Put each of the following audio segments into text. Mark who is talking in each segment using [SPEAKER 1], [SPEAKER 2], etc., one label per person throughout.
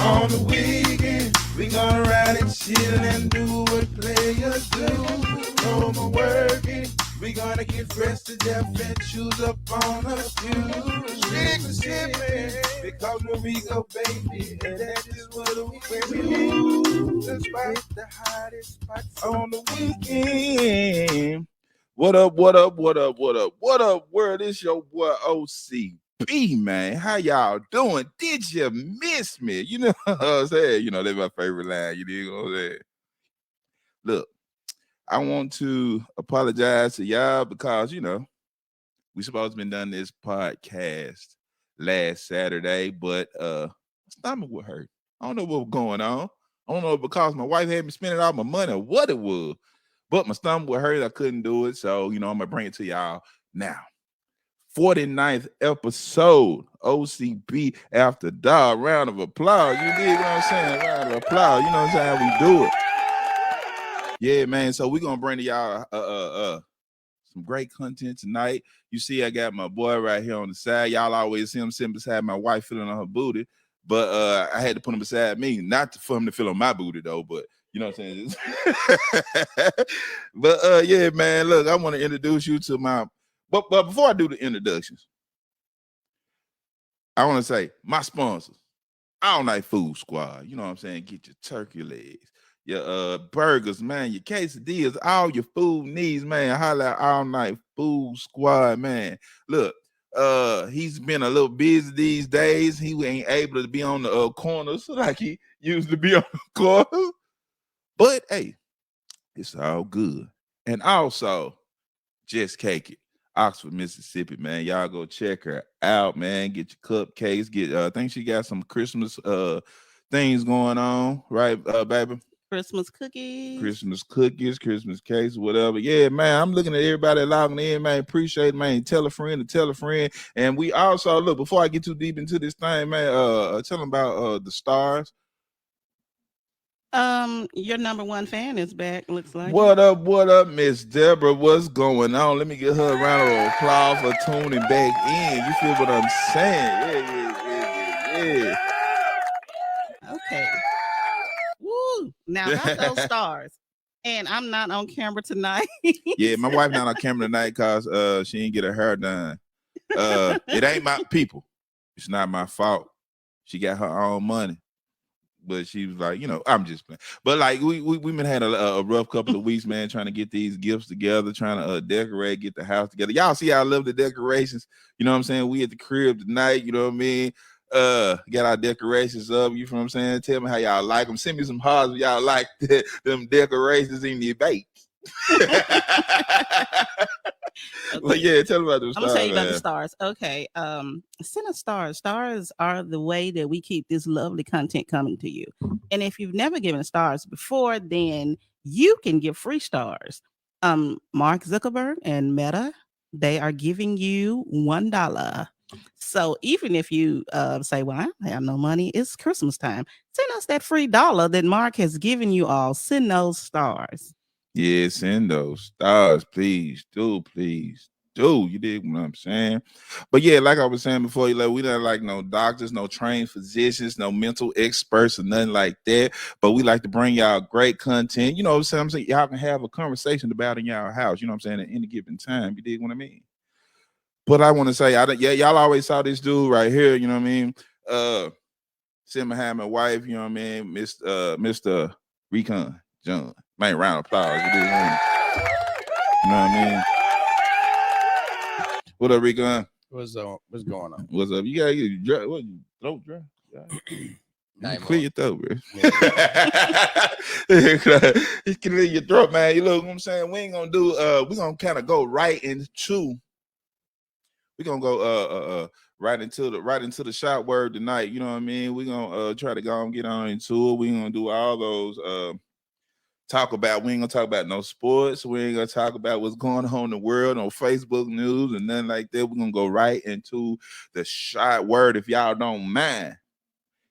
[SPEAKER 1] On the weekend, we gonna ride and chill and do what players do. No more working, we gonna get fresh to death and choose up on a few. Strictly sipping, because when we go, baby, and that is what we do. Despite the hottest spots on the weekend. What up, what up, what up, what up, what up, world? It's your boy O.C.B, man. How y'all doing? Did you miss me? You know what I'm saying? You know, that's my favorite line. You know what I'm saying? Look, I want to apologize to y'all because, you know, we supposed to been done this podcast last Saturday, but my stomach was hurt. I don't know what was going on. I don't know if because my wife had me spending all my money or what it was. But my stomach was hurt. I couldn't do it. So, you know, I'm going to bring it to y'all now. 49th episode, O.C.B. After Dark. Round of applause. You dig what I'm saying? Round of applause. You know what I'm saying? How we do it. Yeah, man. So we're going to bring to y'all some great content tonight. You see, I got my boy right here on the side. Y'all always see him sitting beside my wife feeling on her booty. But I had to put him beside me. Not for him to feel on my booty, though, but you know what I'm saying? But yeah, man, look, I want to introduce you to my but before I do the introductions, I want to say my sponsors, All Night Food Squad. You know what I'm saying? Get your turkey legs, your burgers, man, your quesadillas, all your food needs, man. Holla at All Night Food Squad, man. Look, he's been a little busy these days. He ain't able to be on the corners like he used to be on the corners. But hey, it's all good. And also, Just Cake It, Oxford, Mississippi, man. Y'all go check her out, man. Get your cupcakes. Get I think she got some Christmas things going on, right, baby?
[SPEAKER 2] Christmas cookies,
[SPEAKER 1] Christmas cakes, whatever. Yeah, man. I'm looking at everybody logging in, man. Appreciate it, man. Tell a friend to tell a friend. And we also look before I get too deep into this thing, man. Tell them about the stars.
[SPEAKER 2] Your number one fan is back, looks like.
[SPEAKER 1] What up, Miss Deborah? What's going on? Let me give her a round of applause for tuning back in. You feel what I'm saying? Yeah.
[SPEAKER 2] Okay. Woo! Now about those stars. And I'm not on camera tonight.
[SPEAKER 1] Yeah, my wife not on camera tonight because she didn't get her hair done. It ain't my people. It's not my fault. She got her own money. But she was like, you know, I'm just playing. But like we been had a rough couple of weeks, man, trying to get these gifts together, trying to decorate, get the house together. Y'all see how I love the decorations. You know what I'm saying? We at the crib tonight, you know what I mean? Got our decorations up. You know what I'm saying? Tell me how y'all like them. Send me some hearts if y'all like them decorations in your bake. Okay. But yeah, tell me about those stars.
[SPEAKER 2] I'm gonna tell you about the stars. Okay. Send us stars. Stars are the way that we keep this lovely content coming to you. And if you've never given stars before, then you can give free stars. Mark Zuckerberg and Meta, they are giving you $1. So even if you say, well, I don't have no money, it's Christmas time, send us that free dollar that Mark has given you all. Send those stars.
[SPEAKER 1] Yeah, send those stars, please do. You dig what I'm saying? But yeah, like I was saying before, we don't like no doctors, no trained physicians, no mental experts, or nothing like that. But we like to bring y'all great content. You know what I'm saying? Y'all can have a conversation about in y'all house. You know what I'm saying? At any given time. You dig what I mean? But I want to say, y'all always saw this dude right here. You know what I mean? Sitting behind my wife. You know what I mean? Mr. Recon John. Man, round of applause. You dig what I mean? You know what I mean? What up, Recon?
[SPEAKER 3] What's going on?
[SPEAKER 1] What's up? You gotta get your throat dry. Clear your throat, bro. Clear your throat, man. You look what I'm saying? We ain't gonna do we're gonna kind of go right into right into the shot word tonight. You know what I mean? We're gonna try to go and get on into it. We're gonna do all those we ain't gonna talk about no sports. We ain't gonna talk about what's going on in the world, no Facebook news and nothing like that. We're gonna go right into the shot word if y'all don't mind.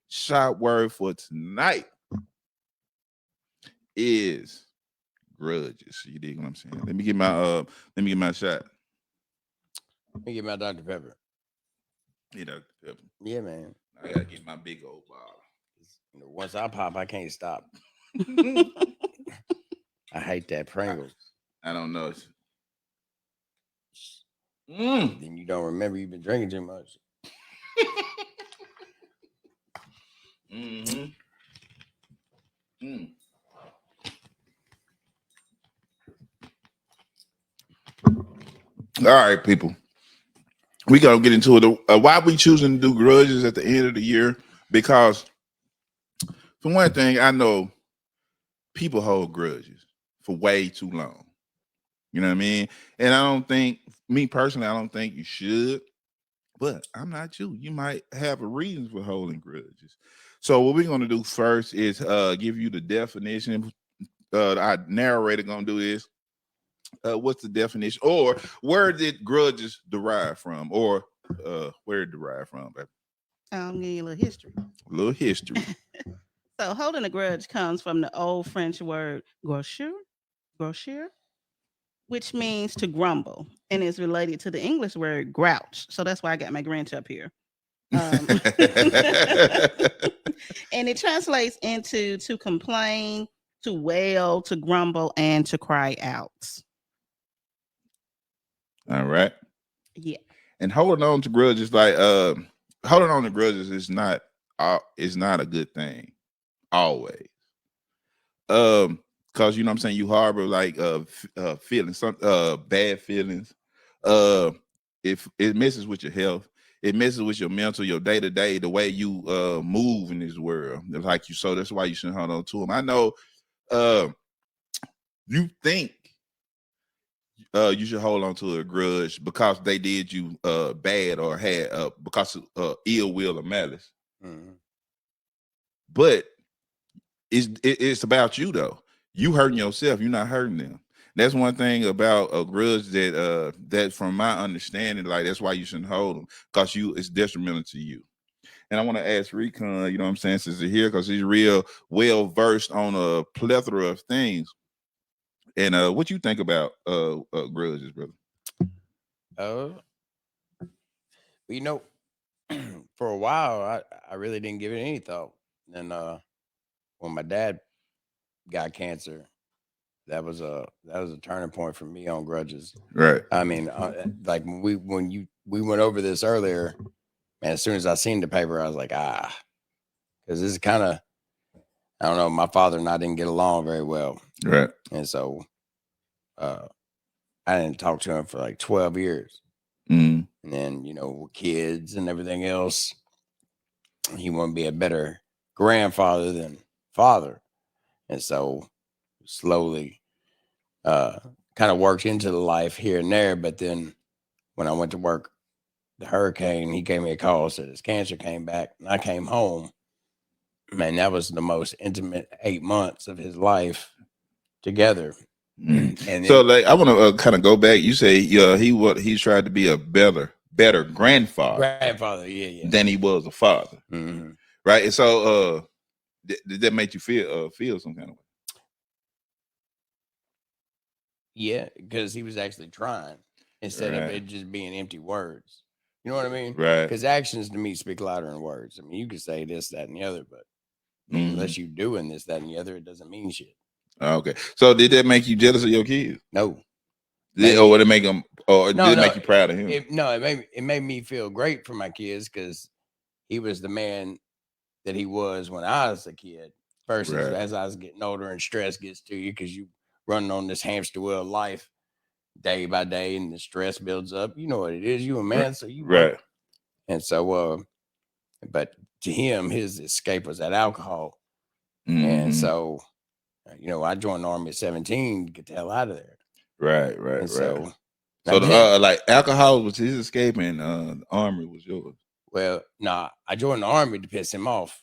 [SPEAKER 1] Shot word for tonight is grudges. You dig what I'm saying? Let me get my shot.
[SPEAKER 3] Let me get my Dr. Pepper.
[SPEAKER 1] Yeah, Dr. Pepper.
[SPEAKER 3] Yeah, man.
[SPEAKER 1] I gotta get my big old bottle.
[SPEAKER 3] Once I pop, I can't stop. I hate that Pringles.
[SPEAKER 1] I don't know.
[SPEAKER 3] Then you don't remember you've been drinking too much.
[SPEAKER 1] Mm-hmm. All right, people. We gotta get into it. Why we choosing to do grudges at the end of the year? Because for one thing, I know people hold grudges for way too long. You know what I mean? And I don't think, me personally, I don't think you should. But I'm not you. You might have a reason for holding grudges. So what we're gonna do first is give you the definition. Our narrator gonna do this. What's the definition, or where did grudges derive from, or where it derived from? Baby?
[SPEAKER 2] I'll give you a little history.
[SPEAKER 1] A little history.
[SPEAKER 2] So holding a grudge comes from the old French word grosser, which means to grumble, and is related to the English word grouch. So that's why I got my Grinch up here. And it translates into to complain, to wail, to grumble, and to cry out.
[SPEAKER 1] All right.
[SPEAKER 2] Yeah.
[SPEAKER 1] And holding on to grudges, like holding on to grudges is not a good thing always. Because you know what I'm saying, you harbor like feelings, some bad feelings. If it messes with your health, it messes with your mental, your day-to-day, the way you move in this world. Like you, so that's why you shouldn't hold on to them. I know you think you should hold on to a grudge because they did you bad, or had because of ill will or malice.
[SPEAKER 3] Mm-hmm.
[SPEAKER 1] But it's about you though. You hurting yourself, you're not hurting them. That's one thing about a grudge that from my understanding, like that's why you shouldn't hold them, because it's detrimental to you. And I want to ask Recon, you know what I'm saying, since he's here, because he's real well versed on a plethora of things. And what you think about grudges, brother?
[SPEAKER 3] You know, for a while I really didn't give it any thought. And when my dad got cancer, that was a turning point for me on grudges.
[SPEAKER 1] Right.
[SPEAKER 3] I mean, like when we went over this earlier, man, as soon as I seen the paper, I was like, because this is kind of, I don't know, my father and I didn't get along very well.
[SPEAKER 1] Right.
[SPEAKER 3] And so I didn't talk to him for like 12 years.
[SPEAKER 1] Mm.
[SPEAKER 3] And then, you know, with kids and everything else, he wanted to be a better grandfather than father. And so slowly kind of worked into the life here and there. But then when I went to work, the hurricane, he gave me a call, said his cancer came back, and I came home. Man, that was the most intimate 8 months of his life together.
[SPEAKER 1] Mm. And so, like, I want to kind of go back. You say he tried to be a better grandfather, than he was a father, right? And so, did that make you feel some kind of way?
[SPEAKER 3] Yeah, because he was actually trying instead of it just being empty words. You know what I mean?
[SPEAKER 1] Right.
[SPEAKER 3] Because actions to me speak louder than words. I mean, you could say this, that, and the other, but unless you doing this, that, and the other, it doesn't mean shit.
[SPEAKER 1] Okay. So did that make you jealous of your kids?
[SPEAKER 3] No.
[SPEAKER 1] Or would it make them? Or did it make you proud of him?
[SPEAKER 3] It made me feel great for my kids because he was the man that he was when I was a kid. Versus as I was getting older and stress gets to you because you running on this hamster wheel of life day by day, and the stress builds up. You know what it is. You a man, so you work. And so, but to him, his escape was that alcohol. And so, you know, I joined the Army at 17 to get the hell out of there.
[SPEAKER 1] Right.
[SPEAKER 3] So
[SPEAKER 1] like alcohol was his escape, and the Army was yours.
[SPEAKER 3] Well, I joined the Army to piss him off.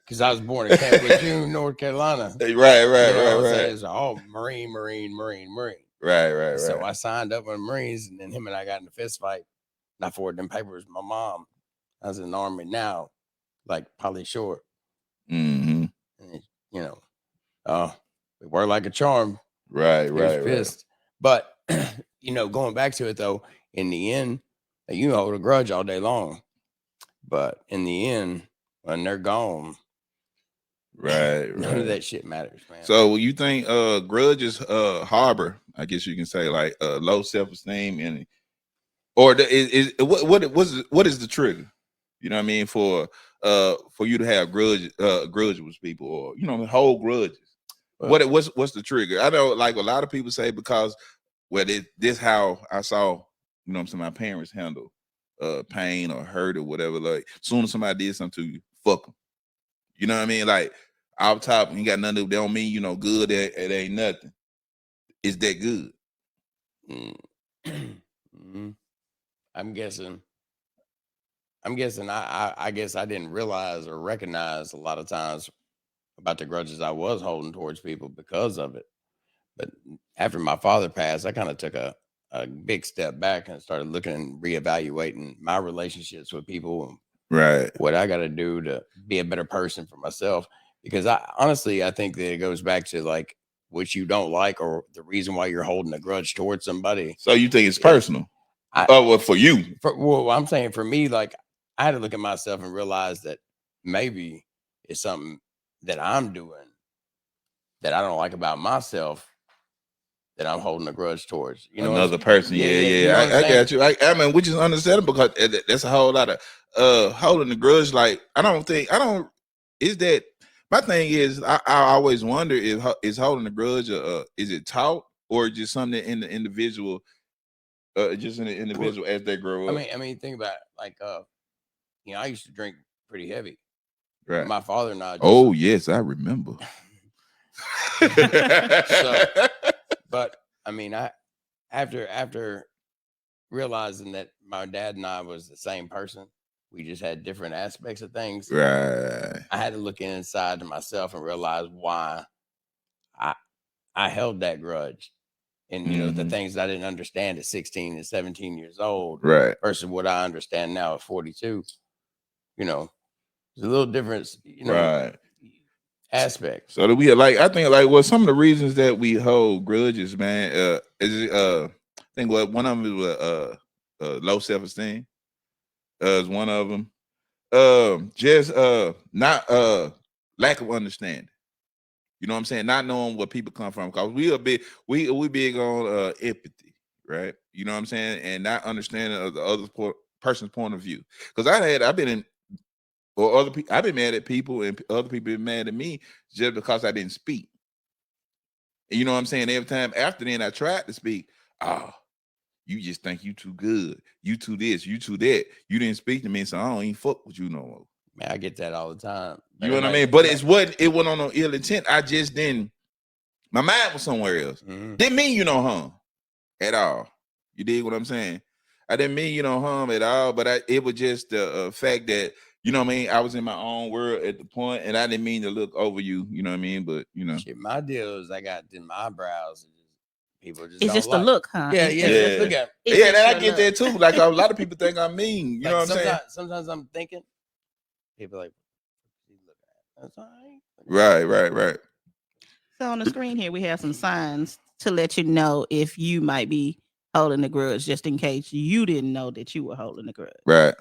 [SPEAKER 3] Because I was born in Camp Lejeune, North Carolina.
[SPEAKER 1] Right.
[SPEAKER 3] It's all Marine.
[SPEAKER 1] Right.
[SPEAKER 3] So I signed up with the Marines, and then him and I got in a fist fight. And I forwarded them papers to my mom. I was in the Army now, like Polly Short. And you know, it worked like a charm.
[SPEAKER 1] Right.
[SPEAKER 3] Pissed. But you know, going back to it though, in the end, you hold a grudge all day long. But in the end, when they're gone,
[SPEAKER 1] Right.
[SPEAKER 3] none of that shit matters, man.
[SPEAKER 1] So you think grudges harbor, I guess you can say, like low self-esteem, and or what is the trigger? You know what I mean, for you to have grudge with people, or hold grudges. Well, what's the trigger? I know, like a lot of people say, because this how I saw, my parents handle pain or hurt or whatever. Like, as soon as somebody did something to you, fuck them. You know what I mean? Like, off top, you got nothing. They don't mean good. It ain't nothing. Is that good?
[SPEAKER 3] Mm-hmm. I'm guessing. I guess I didn't realize or recognize a lot of times about the grudges I was holding towards people because of it. But after my father passed, I kind of took a big step back and started looking and reevaluating my relationships with people, and
[SPEAKER 1] right,
[SPEAKER 3] what I got to do to be a better person for myself. Because I think that it goes back to like what you don't like, or the reason why you're holding a grudge towards somebody.
[SPEAKER 1] So you think it's personal? Well, for you.
[SPEAKER 3] Well, I'm saying for me, like, I had to look at myself and realize that maybe it's something that I'm doing that I don't like about myself, that I'm holding a grudge towards.
[SPEAKER 1] Another person. Yeah.
[SPEAKER 3] You know
[SPEAKER 1] I got you. I mean, which is understandable, because that's a whole lot of holding the grudge. Like, is that my thing is, I always wonder if is holding a grudge, is it taught, or just something in the individual, just in the individual as they grow up?
[SPEAKER 3] I mean, think about it. Like, I used to drink pretty heavy.
[SPEAKER 1] Right.
[SPEAKER 3] My father and I.
[SPEAKER 1] Yes, I remember.
[SPEAKER 3] But I mean, after realizing that my dad and I was the same person, we just had different aspects of things.
[SPEAKER 1] Right.
[SPEAKER 3] I had to look inside to myself and realize why I held that grudge, and the things that I didn't understand at 16 and 17 years old,
[SPEAKER 1] right,
[SPEAKER 3] versus what I understand now at 42. There's a little difference,
[SPEAKER 1] right,
[SPEAKER 3] aspect.
[SPEAKER 1] So that we I think some of the reasons that we hold grudges, man, is I think one of them is low self-esteem. Is one of them. Just not lack of understanding. You know what I'm saying? Not knowing where people come from, because we big on empathy, right? You know what I'm saying? And not understanding of the other person's point of view. Because I've been in, or other people, I've been mad at people, and other people been mad at me just because I didn't speak. And you know what I'm saying? Every time after then I tried to speak, you just think you too good, you too this, you too that. You didn't speak to me, so I don't even fuck with you no more.
[SPEAKER 3] Man, I get that all the time.
[SPEAKER 1] You know what I mean? But it wasn't on no ill intent. I just didn't. My mind was somewhere else.
[SPEAKER 3] Mm-hmm.
[SPEAKER 1] Didn't mean harm at all. You dig what I'm saying? I didn't mean harm at all. But it was just the fact that, you know what I mean, I was in my own world at the point, and I didn't mean to look over you. You know what I mean? But shit,
[SPEAKER 3] my deal is I got in my eyebrows. People just
[SPEAKER 2] it's just a look, huh?
[SPEAKER 3] Yeah. Just look at
[SPEAKER 1] it. Yeah, and I get that too. Like, a lot of people think I'm mean. You know what I'm saying?
[SPEAKER 3] Sometimes I'm thinking, people like, that's all right.
[SPEAKER 1] Right.
[SPEAKER 2] So on the screen here, we have some signs to let you know if you might be holding a grudge, just in case you didn't know that you were holding a grudge.
[SPEAKER 1] Right.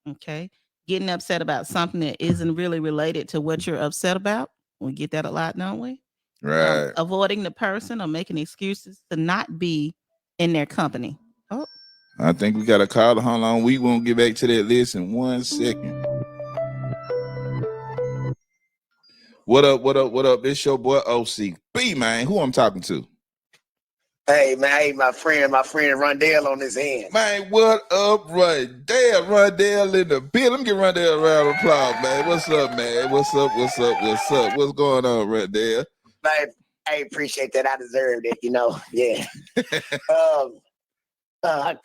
[SPEAKER 2] Okay. Getting upset about something that isn't really related to what you're upset about. We get that a lot, don't we?
[SPEAKER 1] Right.
[SPEAKER 2] Avoiding the person or making excuses to not be in their company. Oh,
[SPEAKER 1] I think we got a call. Hold on. We won't get back to that list in 1 second. What up? It's your boy O.C.B, man. Who I'm talking to?
[SPEAKER 4] Hey, man. Hey, my friend Rondell on this end.
[SPEAKER 1] Man, what up, Rondell? Rondell in the building. Let me get Rondell a round of applause, man. What's up, man? What's up? What's going on, Rondell?
[SPEAKER 4] Man, I appreciate that. I deserved it, Yeah.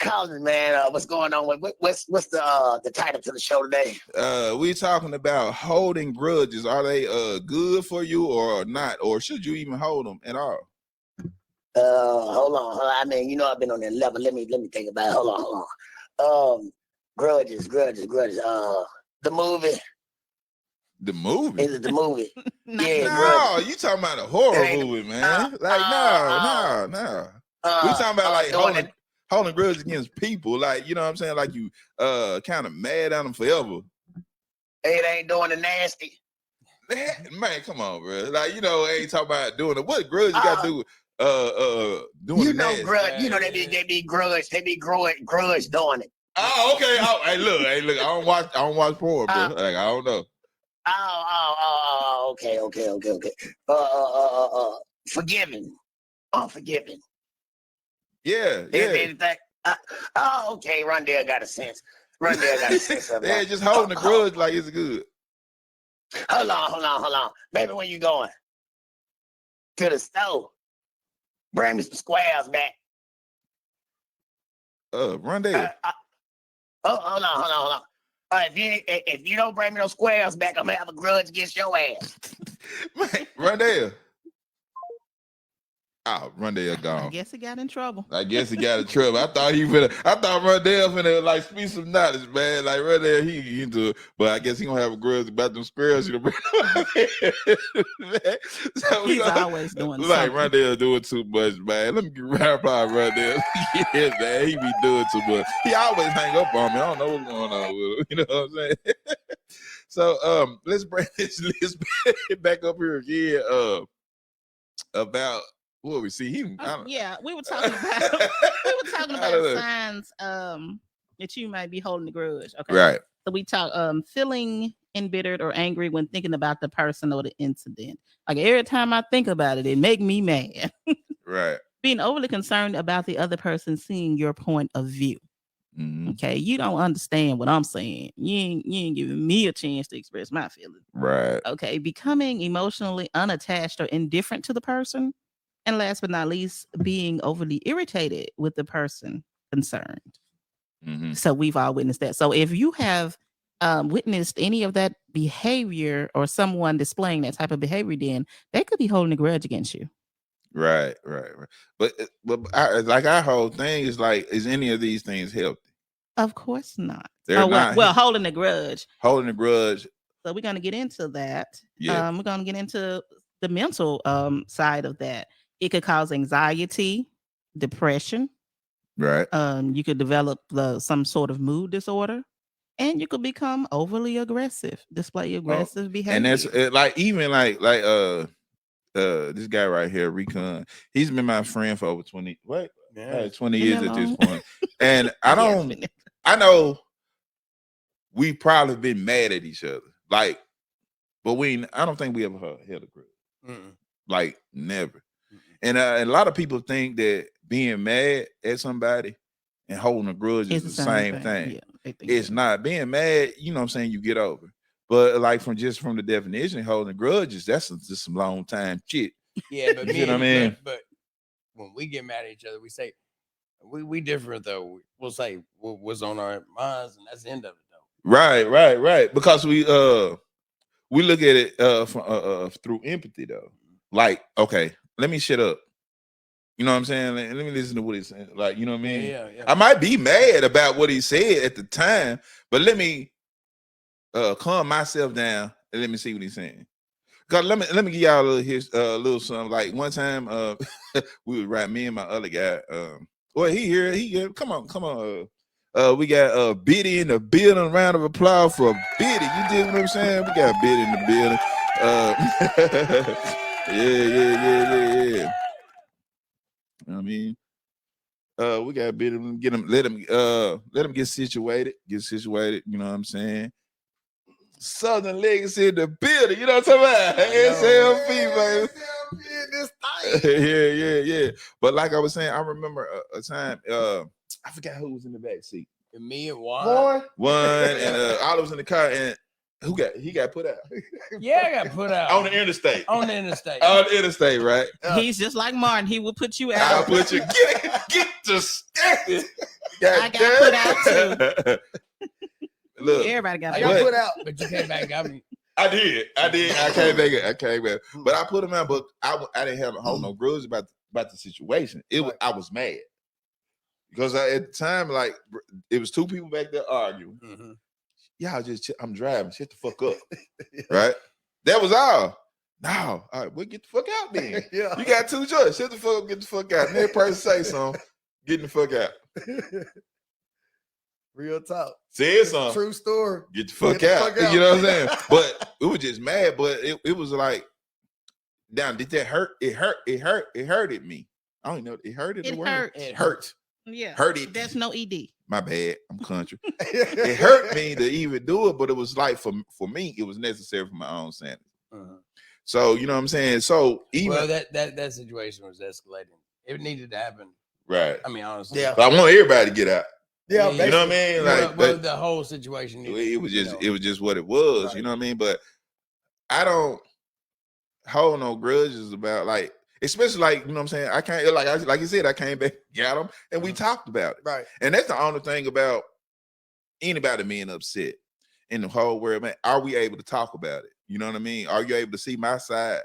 [SPEAKER 4] Colin, man, what's going on? What's the title to the show today?
[SPEAKER 1] We talking about holding grudges. Are they good for you or not, or should you even hold them at all?
[SPEAKER 4] Hold on. I mean, I've been on that level. Let me think about it. Hold on. Grudges. The movie.
[SPEAKER 1] The movie?
[SPEAKER 4] Is it the movie?
[SPEAKER 1] Yeah. No, you talking about a horror movie, man? No. We talking about like holding grudges against people, like, you know what I'm saying? Like, you kind of mad at them forever.
[SPEAKER 4] It ain't doing the nasty.
[SPEAKER 1] Man, come on, bro. Like, you know, ain't talking about doing it. What grudge you got to do? Doing
[SPEAKER 4] You
[SPEAKER 1] the
[SPEAKER 4] know,
[SPEAKER 1] nasty.
[SPEAKER 4] grudge. You know they be grudge. They be grudge doing it.
[SPEAKER 1] Oh, okay. Oh, hey, look. I don't watch porn, bro. Like, I don't know.
[SPEAKER 4] Okay. Forgiving, unforgiving.
[SPEAKER 1] Yeah.
[SPEAKER 4] Anything? Okay. Rondell got a sense. Rondell got a sense of
[SPEAKER 1] Yeah,
[SPEAKER 4] that.
[SPEAKER 1] just holding the grudge like it's good.
[SPEAKER 4] Hold on. Baby, where you going? To the store. Bring me some squares back.
[SPEAKER 1] Rondell.
[SPEAKER 4] Hold on. If you don't bring me those squares back, I'm gonna have a grudge against your ass.
[SPEAKER 1] Man, Rondell. Oh, Rondell
[SPEAKER 2] I
[SPEAKER 1] gone.
[SPEAKER 2] guess he got in trouble.
[SPEAKER 1] I guess he got in trouble. I thought Rondell finna like speak some knowledge, man. Like Rondell, he into it, but I guess he gonna have a grudge about them squares. You know, so
[SPEAKER 2] He's always doing
[SPEAKER 1] like
[SPEAKER 2] something.
[SPEAKER 1] Rondell doing too much, man. Let me get right by Rondell. Yeah, man, he be doing too much. He always hang up on me. I don't know what's going on with him. You know what I'm saying? So let's bring this list back up here again. About what we see him.
[SPEAKER 2] Yeah, we were talking about signs that you might be holding a grudge. Okay.
[SPEAKER 1] Right.
[SPEAKER 2] So we talk feeling embittered or angry when thinking about the person or the incident. Like every time I think about it, it make me mad.
[SPEAKER 1] Right.
[SPEAKER 2] Being overly concerned about the other person seeing your point of view.
[SPEAKER 1] Mm-hmm.
[SPEAKER 2] Okay, you don't understand what I'm saying. You ain't giving me a chance to express my feelings.
[SPEAKER 1] Right.
[SPEAKER 2] Okay, becoming emotionally unattached or indifferent to the person. And last but not least, being overly irritated with the person concerned.
[SPEAKER 1] Mm-hmm.
[SPEAKER 2] So we've all witnessed that. So if you have witnessed any of that behavior or someone displaying that type of behavior, then they could be holding a grudge against you.
[SPEAKER 1] Right. But our whole thing is like, is any of these things healthy?
[SPEAKER 2] Of course not.
[SPEAKER 1] They're not.
[SPEAKER 2] Well, holding a grudge.
[SPEAKER 1] Holding a grudge.
[SPEAKER 2] So we're going to get into that.
[SPEAKER 1] Yeah.
[SPEAKER 2] We're going to get into the mental side of that. It could cause anxiety, depression.
[SPEAKER 1] Right.
[SPEAKER 2] You could develop some sort of mood disorder, and you could become overly aggressive, display aggressive behavior.
[SPEAKER 1] And that's like even like this guy right here, Recon. He's been my friend for over 20 years at this point. And I know we probably been mad at each other. Like, but I don't think we ever held a grudge. Like never. And a lot of people think that being mad at somebody and holding a grudge is the same thing.
[SPEAKER 2] Yeah,
[SPEAKER 1] it's not. Being mad, you know what I'm saying, you get over. But like from the definition, holding grudges, that's just some long time shit.
[SPEAKER 3] Yeah, but
[SPEAKER 1] you know what I mean?
[SPEAKER 3] But when we get mad at each other, we say we different though. We'll say what's on our minds, and that's the end of it though.
[SPEAKER 1] Right. Because we look at it through empathy though. Like, okay, let me shut up. You know what I'm saying? Let me listen to what he's saying. Like, you know what I mean?
[SPEAKER 3] Yeah.
[SPEAKER 1] I might be mad about what he said at the time, but let me calm myself down and let me see what he's saying. Cause let me give y'all a little something. Like one time, we was riding, me and my other guy. Well, he here. Come on. We got Biddy in the building. Round of applause for Biddy. You did what I'm saying? We got Biddy in the building. Yeah. You know what I mean? We got a bit of them, let him get situated. You know what I'm saying? Southern Legacy in the building. You know what I'm talking about? SLP, baby. Yeah. But like I was saying, I remember a time. I forgot who was in the back seat.
[SPEAKER 3] Me and Juan,
[SPEAKER 1] and Oliver was in the car, and he got put out.
[SPEAKER 3] Yeah, I got put out
[SPEAKER 1] on the interstate.
[SPEAKER 3] On the interstate,
[SPEAKER 1] right?
[SPEAKER 2] He's just like Martin. He will put you out.
[SPEAKER 1] I'll put you get to stand.
[SPEAKER 2] I got put out too.
[SPEAKER 1] Look,
[SPEAKER 2] everybody got
[SPEAKER 3] put out, but you came back and got me.
[SPEAKER 1] I did. I came back. But I put him out, but I didn't have no grudge about the situation. I was mad because at the time, like, it was two people back there arguing.
[SPEAKER 3] Mm-hmm.
[SPEAKER 1] Y'all I'm driving. Shut the fuck up. Right? That was all. No, all right, we'll get the fuck out then. Yeah. You got two choices. Shut the fuck up, get the fuck out. And that person say something, get the fuck out.
[SPEAKER 5] Real talk.
[SPEAKER 1] Said something.
[SPEAKER 5] True story.
[SPEAKER 1] Get the fuck out. You know what I'm saying? But it was just mad. But it was like, damn, did that hurt? It hurted me. I don't know. It hurted the word.
[SPEAKER 2] Hurt.
[SPEAKER 1] It hurt.
[SPEAKER 2] Yeah.
[SPEAKER 1] Hurt it.
[SPEAKER 2] That's no ED.
[SPEAKER 1] My bad. I'm country. It hurt me to even do it, but it was like for me, it was necessary for my own sanity. So you know what I'm saying? So even
[SPEAKER 3] that situation was escalating. It needed to happen.
[SPEAKER 1] Right.
[SPEAKER 3] I mean, honestly.
[SPEAKER 5] Yeah.
[SPEAKER 1] But I want everybody to get out.
[SPEAKER 5] Yeah,
[SPEAKER 1] you know what I mean? Like
[SPEAKER 3] well, the whole situation.
[SPEAKER 1] It was just what it was.
[SPEAKER 3] Right.
[SPEAKER 1] You know what I mean? But I don't hold no grudges about like, especially like, you know what I'm saying? I can't like you said, I came back, got them, and we talked about it.
[SPEAKER 5] Right.
[SPEAKER 1] And that's the only thing about anybody being upset in the whole world, man. Are we able to talk about it? You know what I mean? Are you able to see my side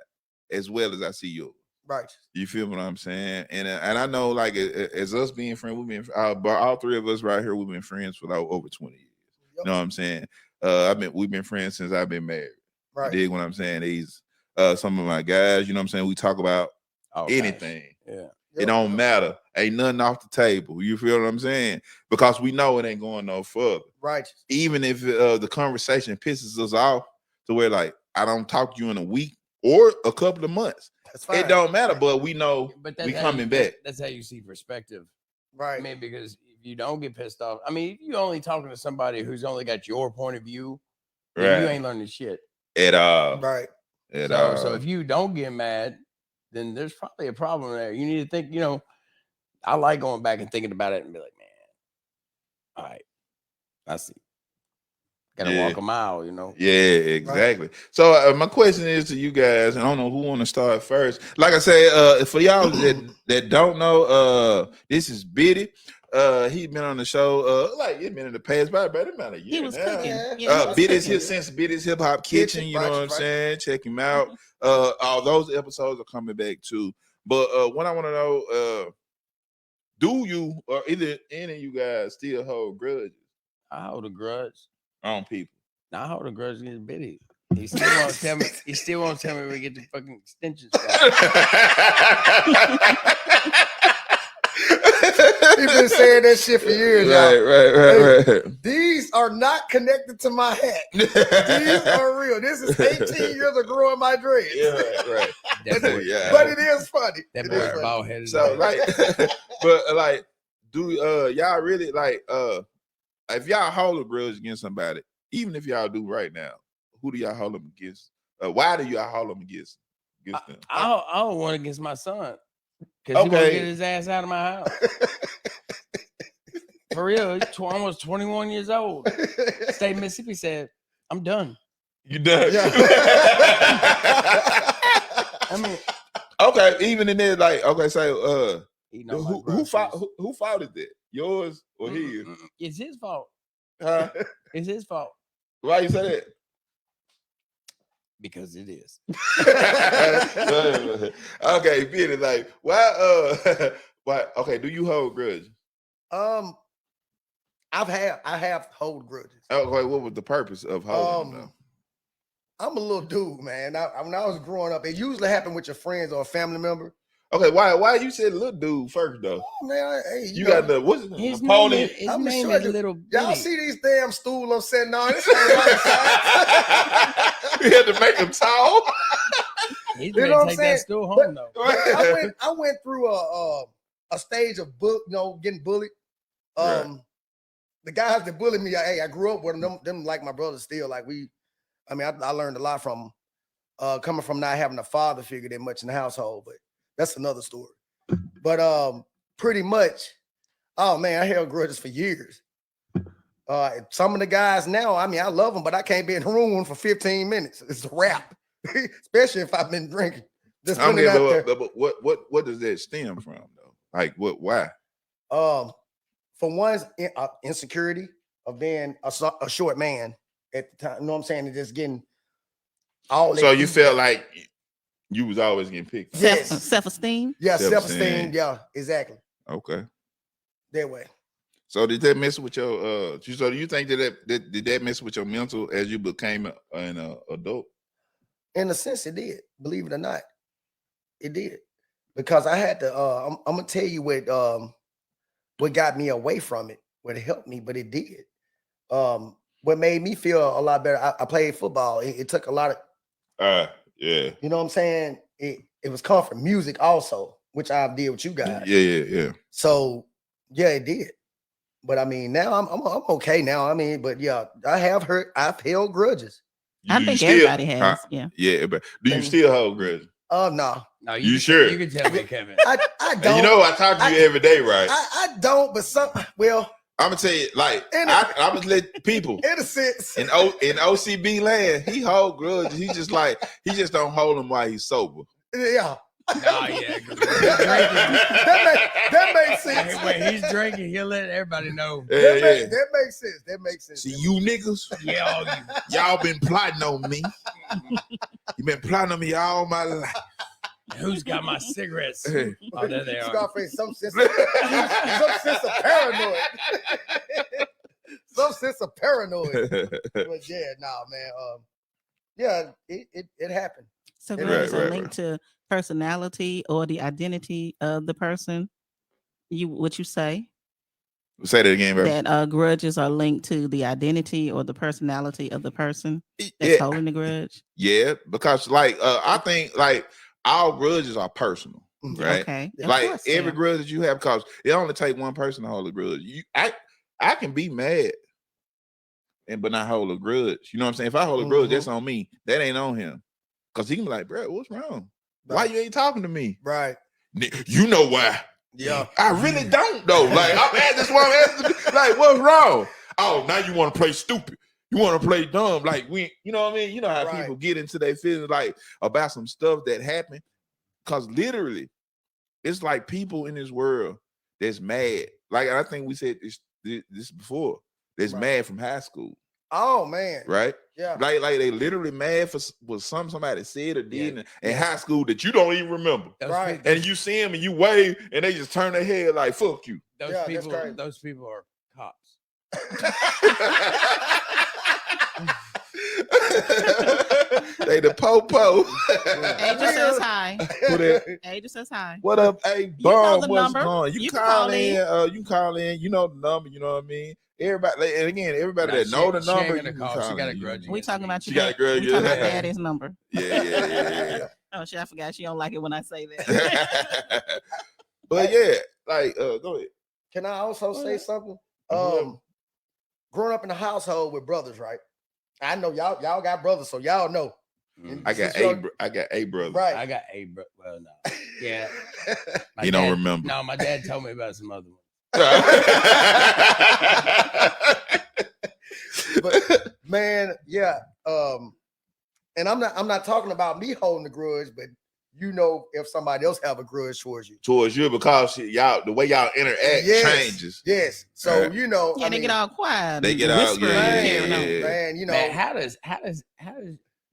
[SPEAKER 1] as well as I see yours?
[SPEAKER 5] Right.
[SPEAKER 1] You feel what I'm saying? And I know, like, as us being friends, we've been all three of us right here. We've been friends for like over 20 years. Yep. You know what I'm saying? We've been friends since I've been married. Right. You dig what I'm saying? These some of my guys. You know what I'm saying? We talk about anything. Yeah. It don't matter. Ain't nothing off the table. You feel what I'm saying? Because we know it ain't going no further.
[SPEAKER 5] Right.
[SPEAKER 1] Even if the conversation pisses us off to where like I don't talk to you in a week or a couple of months. That's fine. It don't matter, but we know we coming back.
[SPEAKER 3] That's how you see perspective.
[SPEAKER 5] Right.
[SPEAKER 3] I mean, because if you don't get pissed off, I mean, if you only talking to somebody who's only got your point of view, then you ain't learning shit.
[SPEAKER 1] At all.
[SPEAKER 5] Right.
[SPEAKER 1] At all.
[SPEAKER 3] So if you don't get mad, then there's probably a problem there. You need to think, you know, I like going back and thinking about it and be like, man, all right, I see. Gotta walk a mile, you know.
[SPEAKER 1] Yeah, exactly. Right. So my question is to you guys, and I don't know who want to start first. Like I said, for y'all that don't know, this is Biddy. He been on the show, like it's been in the past, about a year. He was cooking. Yeah, Biddy's Hip Hop Kitchen. You know what I'm saying? Check him out. All those episodes are coming back too. But what I want to know, do you or either any of you guys still hold grudges?
[SPEAKER 3] I hold a grudge
[SPEAKER 1] on people.
[SPEAKER 3] Now I hold a grudge against Biddy. He still won't tell me. He still won't tell me where we get the fucking extensions from.
[SPEAKER 5] He's been saying that shit for years.
[SPEAKER 1] Right.
[SPEAKER 5] These are not connected to my hat. These are real. This is 18 years of growing my dreads.
[SPEAKER 1] Yeah, right.
[SPEAKER 5] But it is funny.
[SPEAKER 3] That boy's bald headed.
[SPEAKER 1] So like, but like, do y'all really like if y'all hold a grudge against somebody, even if y'all do right now, who do y'all hold them against? Why do y'all hold them against them?
[SPEAKER 3] I don't want against my son because he want to get his ass out of my house. For real, he's almost 21 years old. State of Mississippi said, "I'm done."
[SPEAKER 1] You done? Yeah.
[SPEAKER 3] I mean,
[SPEAKER 1] okay. Even in there, like, okay, so who faulted that? Yours or his?
[SPEAKER 3] It's his fault.
[SPEAKER 1] Huh?
[SPEAKER 3] It's his fault.
[SPEAKER 1] Why you say that?
[SPEAKER 3] Because it is.
[SPEAKER 1] Okay, Biddy, like, why? Why? Okay, do you hold grudges?
[SPEAKER 5] I have hold grudges.
[SPEAKER 1] Okay, what was the purpose of holding them?
[SPEAKER 5] I'm a little dude, man. When I was growing up, it usually happened with your friends or a family member.
[SPEAKER 1] Okay, why you said little dude first though?
[SPEAKER 5] Oh, man, hey,
[SPEAKER 1] you got the what's his Napoleon?
[SPEAKER 3] His name is Little Biddy.
[SPEAKER 5] Y'all see these damn stool I'm sitting on? This
[SPEAKER 1] you had to make him tall.
[SPEAKER 3] He's ready to take that stool home though.
[SPEAKER 5] I went through a stage of getting bullied. The guys that bullied me, I grew up with them like my brothers still. Like I learned a lot from them, coming from not having a father figure that much in the household, but that's another story. But pretty much, oh man, I held grudges for years. Some of the guys now, I love them, but I can't be in the room for 15 minutes. It's a wrap, especially if I've been drinking.
[SPEAKER 1] But what does that stem from though? Like what? Why?
[SPEAKER 5] For one, insecurity of being a short man at the time. You know what I'm saying? And just getting all.
[SPEAKER 1] So you felt like you was always getting picked.
[SPEAKER 5] Yes.
[SPEAKER 2] Self-esteem.
[SPEAKER 5] Yeah, self-esteem. Yeah, exactly.
[SPEAKER 1] Okay.
[SPEAKER 5] That way.
[SPEAKER 1] So did that mess with your so do you think did that mess with your mental as you became an adult?
[SPEAKER 5] In a sense, it did. Believe it or not, it did. Because I had to I'm gonna tell you what got me away from it but it helped me, but it did. What made me feel a lot better, I played football. It took a lot of
[SPEAKER 1] yeah.
[SPEAKER 5] You know what I'm saying? It was comfort. Music also, which I did with you guys.
[SPEAKER 1] Yeah.
[SPEAKER 5] So yeah, it did. But I mean, now I'm okay now. I mean, but yeah, I've held grudges.
[SPEAKER 2] I think everybody has.
[SPEAKER 1] Yeah, but do you still hold grudges?
[SPEAKER 5] No.
[SPEAKER 3] No,
[SPEAKER 1] you sure?
[SPEAKER 3] You can tell me, Kevin.
[SPEAKER 5] I
[SPEAKER 1] And
[SPEAKER 5] don't.
[SPEAKER 1] you know, I talk to you every day, right?
[SPEAKER 5] I don't, but
[SPEAKER 1] I'm gonna tell you, like, I was let people
[SPEAKER 5] in a sense
[SPEAKER 1] in O.C.B. land, he hold grudges. He just don't hold them while he's sober.
[SPEAKER 5] Yeah.
[SPEAKER 3] Nah, yeah.
[SPEAKER 5] That makes sense.
[SPEAKER 3] When he's drinking, he'll let everybody know.
[SPEAKER 5] That makes sense. That makes sense.
[SPEAKER 1] See, you niggas, y'all been plotting on me. You been plotting on me all my life.
[SPEAKER 3] Who's got my cigarettes? Oh, there they are.
[SPEAKER 5] Scarface, some sense of paranoid. Some sense of paranoid. But yeah, nah, man. Yeah, it happened.
[SPEAKER 2] So grudges are linked to personality or the identity of the person. What you say?
[SPEAKER 1] Say that again, bro.
[SPEAKER 2] That grudges are linked to the identity or the personality of the person that's holding the grudge.
[SPEAKER 1] Yeah, because I think like all grudges are personal, right?
[SPEAKER 2] Okay.
[SPEAKER 1] Like every grudge that you have, because it only takes one person to hold a grudge. I can be mad but not hold a grudge. You know what I'm saying? If I hold a grudge, that's on me. That ain't on him. Because he can be like, bro, what's wrong? Why you ain't talking to me?
[SPEAKER 5] Right.
[SPEAKER 1] You know why.
[SPEAKER 5] Yeah.
[SPEAKER 1] I really don't though. Like, I'm asking this one, like, what's wrong? Oh, now you want to play stupid. You want to play dumb. Like, you know what I mean? You know how people get into their feelings like about some stuff that happened. Because literally, it's like people in this world that's mad. Like, I think we said this before. That's mad from high school.
[SPEAKER 5] Oh man.
[SPEAKER 1] Right?
[SPEAKER 5] Yeah.
[SPEAKER 1] Like they literally mad for somebody said or did in high school that you don't even remember.
[SPEAKER 5] Right.
[SPEAKER 1] And you see them and you wave and they just turn their head like, fuck you.
[SPEAKER 3] Those people are cops.
[SPEAKER 1] They the po-po.
[SPEAKER 2] Aja says hi.
[SPEAKER 1] Who that?
[SPEAKER 2] Aja says hi.
[SPEAKER 1] What up, hey,
[SPEAKER 2] Bum?
[SPEAKER 1] What's going on? You can call in. You can call in. You know the number. You know what I mean? Everybody, and again, everybody that know the number, you can call.
[SPEAKER 3] She got a grudge.
[SPEAKER 2] We talking about you.
[SPEAKER 1] She got a grudge.
[SPEAKER 2] We talking about daddy's number.
[SPEAKER 1] Yeah.
[SPEAKER 2] Oh shit, I forgot. She don't like it when I say that.
[SPEAKER 1] But yeah, like, go ahead.
[SPEAKER 5] Can I also say something? Growing up in a household with brothers, right? I know y'all got brothers, so y'all know.
[SPEAKER 1] I got a brother.
[SPEAKER 5] Right.
[SPEAKER 3] I got a brother. Well, no. Yeah.
[SPEAKER 1] You don't remember.
[SPEAKER 3] No, my dad told me about some other ones.
[SPEAKER 5] But man, yeah. And I'm not talking about me holding the grudge, but you know if somebody else have a grudge towards you because
[SPEAKER 1] y'all, the way y'all interact changes.
[SPEAKER 5] Yes. So you know,
[SPEAKER 2] they get all quiet.
[SPEAKER 1] They get all
[SPEAKER 5] man. You know,
[SPEAKER 3] man, how does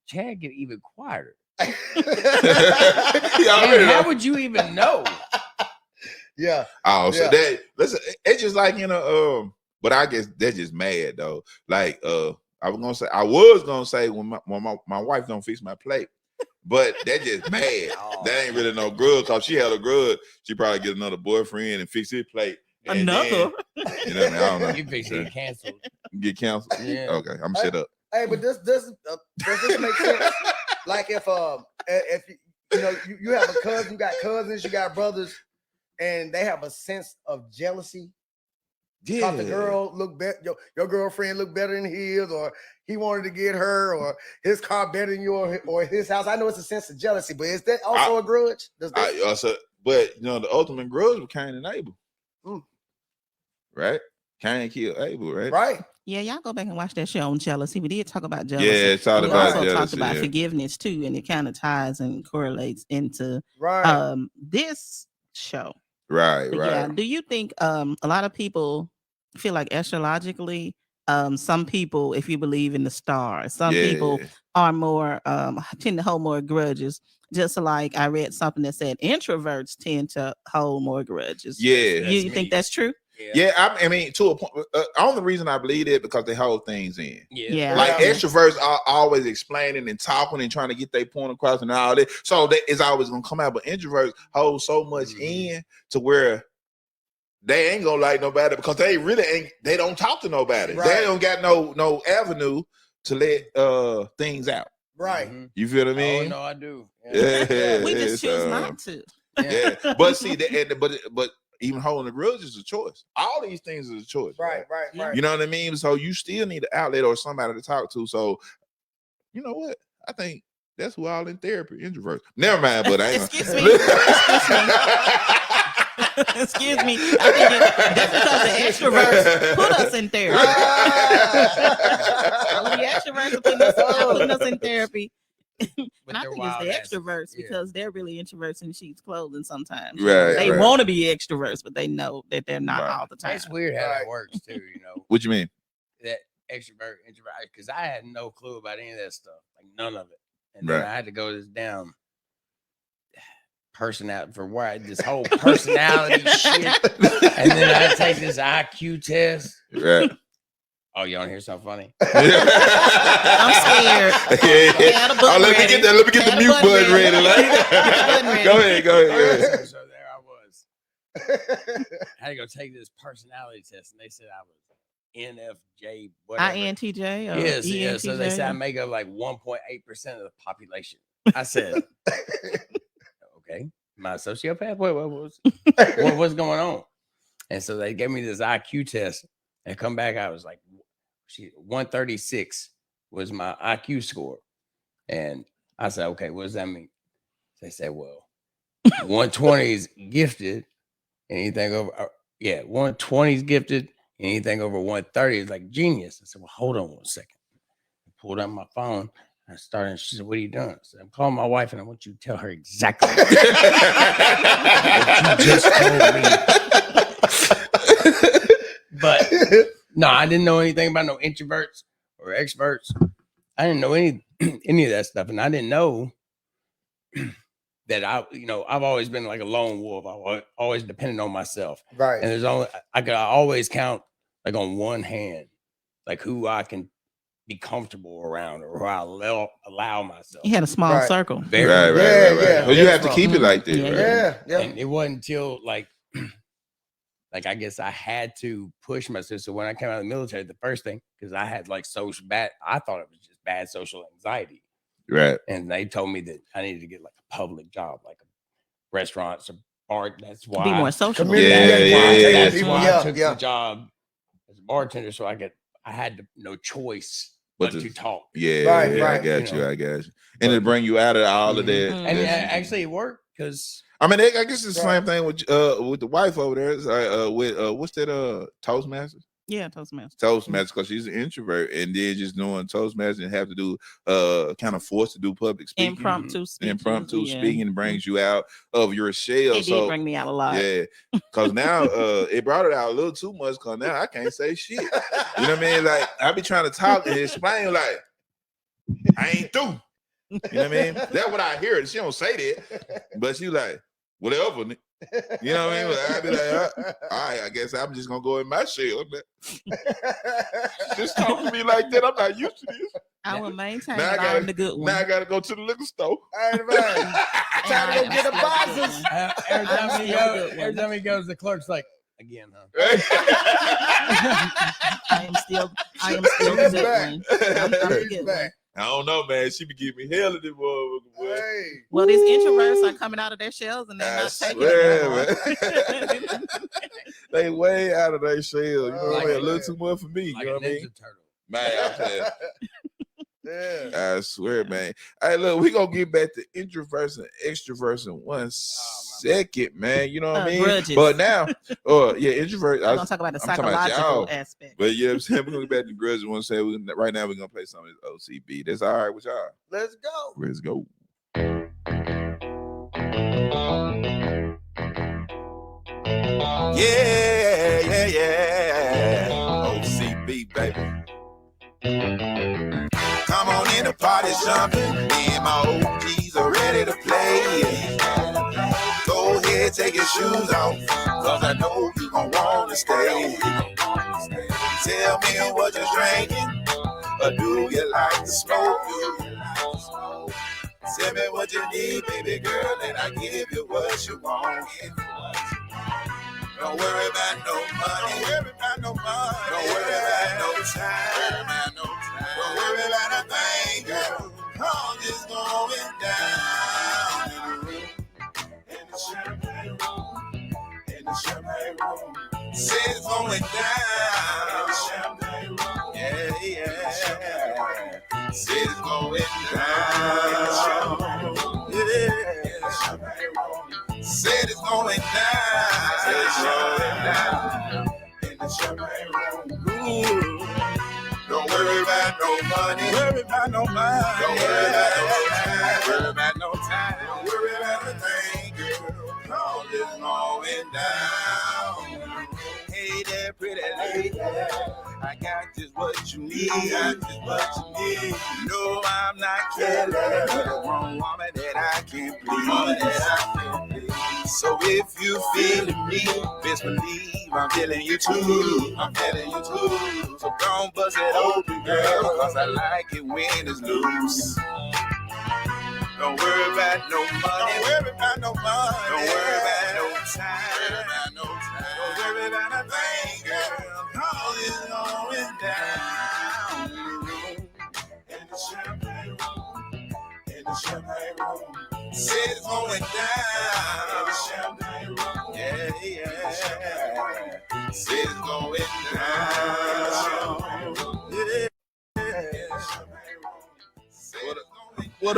[SPEAKER 3] Chad get even quieter? How would you even know?
[SPEAKER 5] Yeah.
[SPEAKER 1] Oh, so listen, it's just like, you know, but I guess they're just mad though. Like, I was gonna say when my wife don't fix my plate, but they're just mad. That ain't really no grudge, because she had a grudge. She probably get another boyfriend and fix his plate.
[SPEAKER 2] Another?
[SPEAKER 1] Then, you know what I mean? I don't know.
[SPEAKER 3] You fix it, canceled.
[SPEAKER 1] Get canceled?
[SPEAKER 3] Yeah.
[SPEAKER 1] Okay, I'm shut up.
[SPEAKER 5] Hey, but does this make sense? Like if you know you have a cousin, you got cousins, you got brothers, and they have a sense of jealousy. Yeah. Because the girl look better, your girlfriend look better than his, or he wanted to get her, or his car better than yours, or his house. I know it's a sense of jealousy, but is that also a grudge?
[SPEAKER 1] But you know, the ultimate grudge was Cain and Abel. Right? Cain killed Abel, right?
[SPEAKER 5] Right.
[SPEAKER 2] Yeah, y'all go back and watch that show on jealousy. We did talk about jealousy.
[SPEAKER 1] Yeah, it's all about
[SPEAKER 2] jealousy. We also talked
[SPEAKER 1] jealousy,
[SPEAKER 2] about forgiveness too, and it kind of ties and correlates into this show.
[SPEAKER 1] Right.
[SPEAKER 2] Yeah. Do you think a lot of people feel like astrologically, some people, if you believe in the stars, some people are more tend to hold more grudges. Just like I read something that said introverts tend to hold more grudges.
[SPEAKER 1] Yeah.
[SPEAKER 2] You think that's true?
[SPEAKER 1] Yeah, I mean, to a point. Only reason I believe it because they hold things in.
[SPEAKER 2] Yeah.
[SPEAKER 1] Like extroverts are always explaining and talking and trying to get their point across and all that. So that is always gonna come out. But introverts hold so much in to where they ain't gonna like nobody because they really ain't. They don't talk to nobody.
[SPEAKER 5] Right.
[SPEAKER 1] They don't got no avenue to let things out.
[SPEAKER 5] Right.
[SPEAKER 3] Mhm.
[SPEAKER 1] You feel what I
[SPEAKER 3] Oh
[SPEAKER 1] mean?
[SPEAKER 3] no, I do.
[SPEAKER 1] Yeah,
[SPEAKER 2] We just choose
[SPEAKER 1] so,
[SPEAKER 2] not to.
[SPEAKER 1] Yeah, but see, but even holding a grudge is a choice. All these things is a choice.
[SPEAKER 5] Right.
[SPEAKER 1] You know what I mean? So you still need an outlet or somebody to talk to. So you know what? I think that's who all in therapy, introverts. Never mind, but I ain't.
[SPEAKER 2] Excuse me. Excuse me. I think that's because the extroverts put us in therapy. The extroverts are putting us in therapy. And I think it's the extroverts because they're really introverts in sheep's clothing sometimes.
[SPEAKER 1] Right.
[SPEAKER 2] They want to be extroverts, but they know that they're not all the time.
[SPEAKER 3] It's weird how that works too, you know.
[SPEAKER 1] What you mean?
[SPEAKER 3] That extrovert, introvert, because I had no clue about any of that stuff, like none of it. And then I had to go this down personality for where this whole personality shit. And then I take this IQ test.
[SPEAKER 1] Right.
[SPEAKER 3] Oh, you want to hear something funny?
[SPEAKER 2] I'm scared.
[SPEAKER 1] Oh, let me get the mute button ready. Go ahead.
[SPEAKER 3] So there I was. I had to go take this personality test, and they said I was NFJ, whatever.
[SPEAKER 2] INTJ?
[SPEAKER 3] Yes, yeah.
[SPEAKER 2] ENTJ?
[SPEAKER 3] So they said I make up like 1.8% of the population. I said, okay, am I a sociopath? What's going on? And so they gave me this IQ test, and come back, I was like, 136 was my IQ score. And I said, okay, what does that mean? They said, well, 120 is gifted. Anything over, 120 is gifted. Anything over 130 is like genius. I said, well, hold on 1 second. I pulled out my phone. I started, and she said, what are you doing? I said, I'm calling my wife, and I want you to tell her exactly what you just told me. But no, I didn't know anything about no introverts or extroverts. I didn't know any of that stuff. And I didn't know that I've always been like a lone wolf. I always depended on myself.
[SPEAKER 5] Right.
[SPEAKER 3] And I could always count like on one hand, like who I can be comfortable around or who I allow myself.
[SPEAKER 2] You had a small circle.
[SPEAKER 3] Very,
[SPEAKER 1] right. Well, you have to keep it like this.
[SPEAKER 5] Yeah.
[SPEAKER 3] And it wasn't until like I guess I had to push myself. So when I came out of the military, the first thing, because I had like I thought it was just bad social anxiety.
[SPEAKER 1] Right.
[SPEAKER 3] And they told me that I needed to get like a public job, like a restaurants or bar. That's why
[SPEAKER 2] Be more social.
[SPEAKER 3] That's why I took the job as a bartender. So I had no choice but to talk.
[SPEAKER 1] Yeah. I got you. And to bring you out of all of that.
[SPEAKER 3] And actually it worked because
[SPEAKER 1] I mean, I guess it's the same thing with the wife over there. It's with what's that? Toastmasters.
[SPEAKER 2] Yeah, Toastmasters.
[SPEAKER 1] Toastmasters, because she's an introvert, and then just doing Toastmasters and have to do kind of forced to do public speaking,
[SPEAKER 2] impromptu
[SPEAKER 1] speaking brings you out of your shell.
[SPEAKER 2] It did bring me out a lot.
[SPEAKER 1] Yeah, because now it brought it out a little too much. Because now I can't say shit. You know what I mean? Like I be trying to talk and explain, like I ain't through. You know what I mean? That's what I hear. She don't say that, but she like whatever. You know what I mean? But I be like, all right, I guess I'm just gonna go in my shell. Just talk to me like that. I'm not used to this.
[SPEAKER 2] I will maintain that I'm the good one.
[SPEAKER 1] Now I gotta go to the liquor store.
[SPEAKER 5] Time to go get a boxes.
[SPEAKER 3] Every time he goes, the clerk's like, again, huh?
[SPEAKER 2] I am still the good one. I'm the good one.
[SPEAKER 1] I don't know, man. She be giving me hell in this motherfucker, boy.
[SPEAKER 5] Hey.
[SPEAKER 2] Well, these introverts are coming out of their shells and they're not taking it.
[SPEAKER 1] Man. They way out of their shell. You know what I mean? A little too much for me.
[SPEAKER 3] Like
[SPEAKER 1] you know
[SPEAKER 3] a
[SPEAKER 1] what I mean?
[SPEAKER 3] Ninja Turtle.
[SPEAKER 1] Man, I'm saying.
[SPEAKER 5] Yeah.
[SPEAKER 1] I swear, man. Hey, look, we gonna get back to introverts and extroverts in 1 second, man. You know what I mean?
[SPEAKER 2] Grudges.
[SPEAKER 1] But now, introverts.
[SPEAKER 2] I'm gonna talk about the psychological aspect.
[SPEAKER 1] But yeah, I'm saying we're gonna get back to grudges. We want to say right now we're gonna play some of this O.C.B. That's all right with y'all.
[SPEAKER 5] Let's go.
[SPEAKER 1] Let's go. Yeah. O.C.B. baby. Come on in, the party's jumping. Me and my OGs are ready to play. Go ahead, take your shoes off, cause I know you gon' wanna stay. Tell me what you're drinking, or do you like to smoke? Tell me what you need, baby girl, and I give you what you want. Don't worry about no money. Don't worry about no money. Don't worry about no time. Don't worry about a thing, girl. All is going down in the champagne room. In the champagne room. Say it's going down in the champagne room. Yeah, yeah. Say it's going down. Yeah. Say it's going down. Say it's going down in the champagne room. Ooh. Don't worry about no money. Worry about no money. Don't worry about no time. Worry about no time. Don't worry about a thing, girl. All is going down. Hey there, pretty lady. I got just what you need. No, I'm not killing. You're the wrong woman that I can't please. So if you feeling me, best believe I'm feeling you too. So don't bust it open, girl, cause I like it when it's loose. Don't worry about no money. Don't worry about no money. Don't worry about no time. Don't worry about a thing, girl. All is going down in the champagne room. In the champagne room. Say it's going down in the champagne room. Yeah, yeah. Say it's going down. Yeah.
[SPEAKER 6] What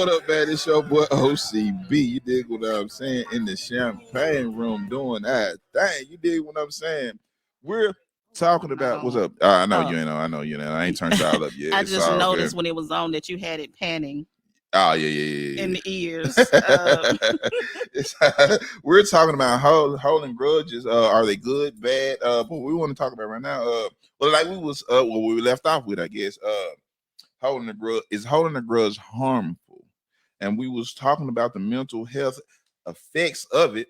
[SPEAKER 6] up, man? It's your boy O.C.B. You dig what I'm saying? In the champagne room doing that thing. You dig what I'm saying? We're talking about what's up. I know you know. I ain't turned y'all up yet.
[SPEAKER 2] I
[SPEAKER 6] It's
[SPEAKER 2] just
[SPEAKER 6] all
[SPEAKER 2] noticed
[SPEAKER 6] good.
[SPEAKER 2] when it was on that you had it panning
[SPEAKER 6] Oh, yeah.
[SPEAKER 2] in the ears.
[SPEAKER 6] We're talking about holding grudges. Are they good, bad? What we want to talk about right now. Well, like we left off with, I guess. Holding a grudge is holding a grudge harmful, and we was talking about the mental health effects of it.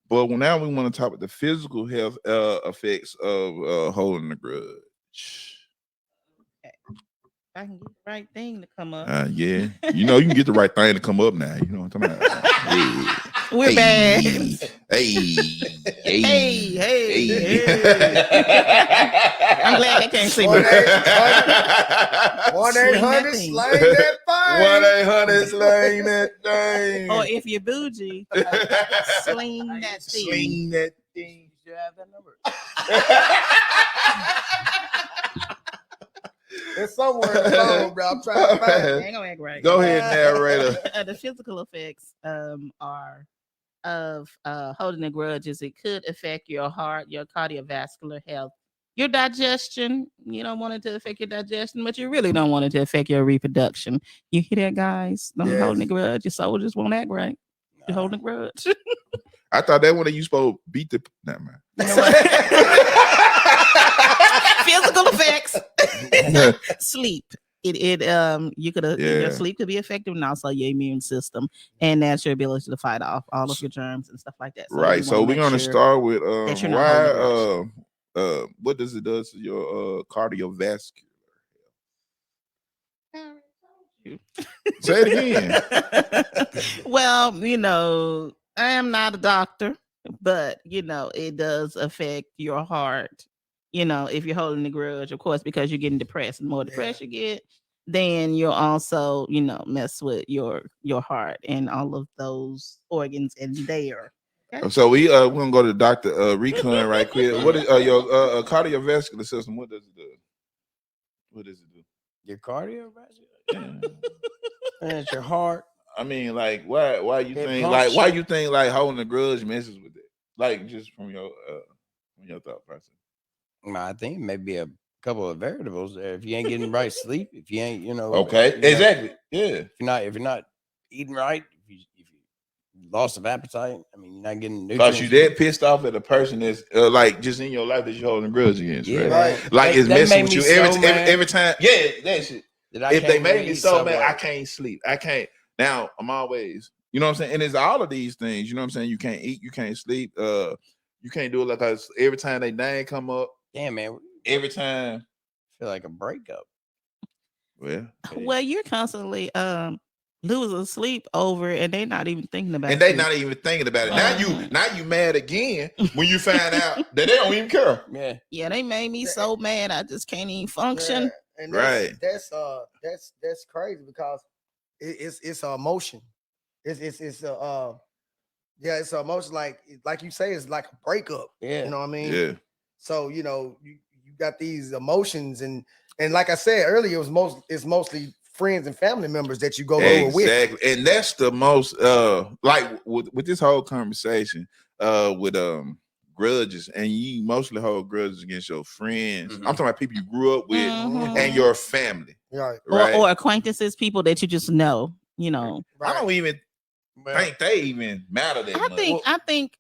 [SPEAKER 6] But now we want to talk about the physical health effects of holding a grudge.
[SPEAKER 2] I can get the right thing to come up.
[SPEAKER 6] Yeah, you can get the right thing to come up now. You know what I'm talking about? Yeah.
[SPEAKER 2] We're bad.
[SPEAKER 6] Hey.
[SPEAKER 2] I'm glad they can't see me.
[SPEAKER 5] 1-800 slang that thing.
[SPEAKER 6] 1-800 slang that thing.
[SPEAKER 2] Or if you're bougie, sling that thing.
[SPEAKER 6] Sling that thing.
[SPEAKER 3] You should have that number.
[SPEAKER 5] It's somewhere in the phone, bro. I'm trying to find it.
[SPEAKER 2] I ain't gonna act right.
[SPEAKER 6] Go ahead, narrator.
[SPEAKER 2] The physical effects are of holding a grudge is it could affect your heart, your cardiovascular health, your digestion. You don't want it to affect your digestion, but you really don't want it to affect your reproduction. You hear that, guys? Don't be holding a grudge. Your soul just won't act right. You're holding a grudge.
[SPEAKER 6] I thought that when you supposed to beat the. Nah, man.
[SPEAKER 2] You know what? Physical effects. Sleep. Your sleep could be affected, and also your immune system, and that's your ability to fight off all of your germs and stuff like that. So
[SPEAKER 6] right. So we're gonna start with why. What does it do to your cardiovascular health? Say it again.
[SPEAKER 2] Well, I am not a doctor, but it does affect your heart. If you're holding a grudge, of course, because you're getting depressed. The more depressed you get, then you'll also, mess with your heart and all of those organs in there. Okay?
[SPEAKER 6] So we're gonna go to Dr. Recon right quick. What is your cardiovascular system? What does it do?
[SPEAKER 3] Your cardiovascular? That's your heart.
[SPEAKER 6] I mean, like, why you think like holding a grudge messes with it? Like, just from your thought process.
[SPEAKER 3] I think maybe a couple of variables there. If you ain't getting right sleep, if you ain't,
[SPEAKER 6] okay, exactly, yeah.
[SPEAKER 3] If you're not eating right, if you loss of appetite, I mean, you're not getting
[SPEAKER 6] Because
[SPEAKER 3] nutrients.
[SPEAKER 6] you that pissed off at a person that's like just in your life that you're holding a grudge against,
[SPEAKER 3] yeah,
[SPEAKER 6] right? Like it's messing with you every time. Yeah, that shit. If they made me so mad, I can't sleep. I can't. Now I'm always, you know what I'm saying? And it's all of these things, you know what I'm saying? You can't eat, you can't sleep, you can't do it like every time they name come up.
[SPEAKER 3] Damn, man.
[SPEAKER 6] Every time.
[SPEAKER 3] I feel like a breakup.
[SPEAKER 6] Well,
[SPEAKER 2] you're constantly lose asleep over it, and they not even thinking about it.
[SPEAKER 6] And they not even thinking about it. Now you mad again when you find out that they don't even care.
[SPEAKER 3] Yeah.
[SPEAKER 2] Yeah, they made me so mad I just can't even function.
[SPEAKER 5] Yeah. And
[SPEAKER 6] Right.
[SPEAKER 5] That's crazy because it's an emotion. It's a it's an emotion like you say, it's like a breakup.
[SPEAKER 3] Yeah.
[SPEAKER 5] You know what I mean?
[SPEAKER 6] Yeah.
[SPEAKER 5] So you got these emotions and like I said earlier, it's mostly friends and family members that you go through with.
[SPEAKER 6] Exactly. And that's the most like with this whole conversation with grudges, and you mostly hold grudges against your friends. I'm talking about people you grew up with and your family.
[SPEAKER 5] Right.
[SPEAKER 2] Or acquaintances, people that you just know, Right.
[SPEAKER 6] I don't even think they even matter that much.
[SPEAKER 2] I think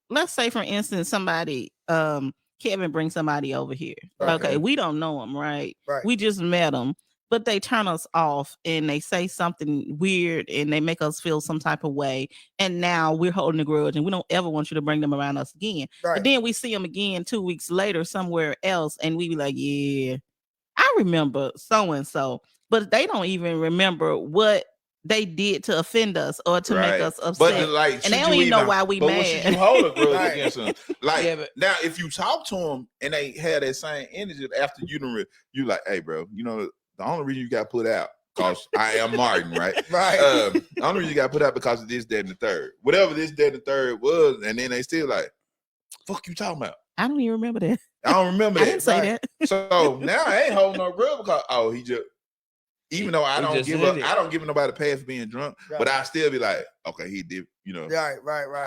[SPEAKER 2] let's say for instance somebody Kevin brings somebody over here. Okay, we don't know them, right? We just met them, but they turn us off and they say something weird and they make us feel some type of way, and now we're holding a grudge and we don't ever want you to bring them around us again. But then we see them again 2 weeks later somewhere else and we be like, yeah, I remember so and so, but they don't even remember what they did to offend us or to make us upset.
[SPEAKER 6] But
[SPEAKER 2] and they don't even know why we mad.
[SPEAKER 6] Should you hold a grudge against them? Like now, if you talk to them and they have that same energy after you like, hey, bro, the only reason you got put out because I am Martin, right?
[SPEAKER 5] Right.
[SPEAKER 6] The only reason you got put out because of this, that, and the third. Whatever this, that, and the third was, and then they still like, fuck you talking about?
[SPEAKER 2] I don't even remember that.
[SPEAKER 6] I don't remember that.
[SPEAKER 2] I didn't say that.
[SPEAKER 6] So now I ain't holding no grudge because he just. Even though I don't give nobody a pass for being drunk, but I still be like, okay, he did,
[SPEAKER 5] Right.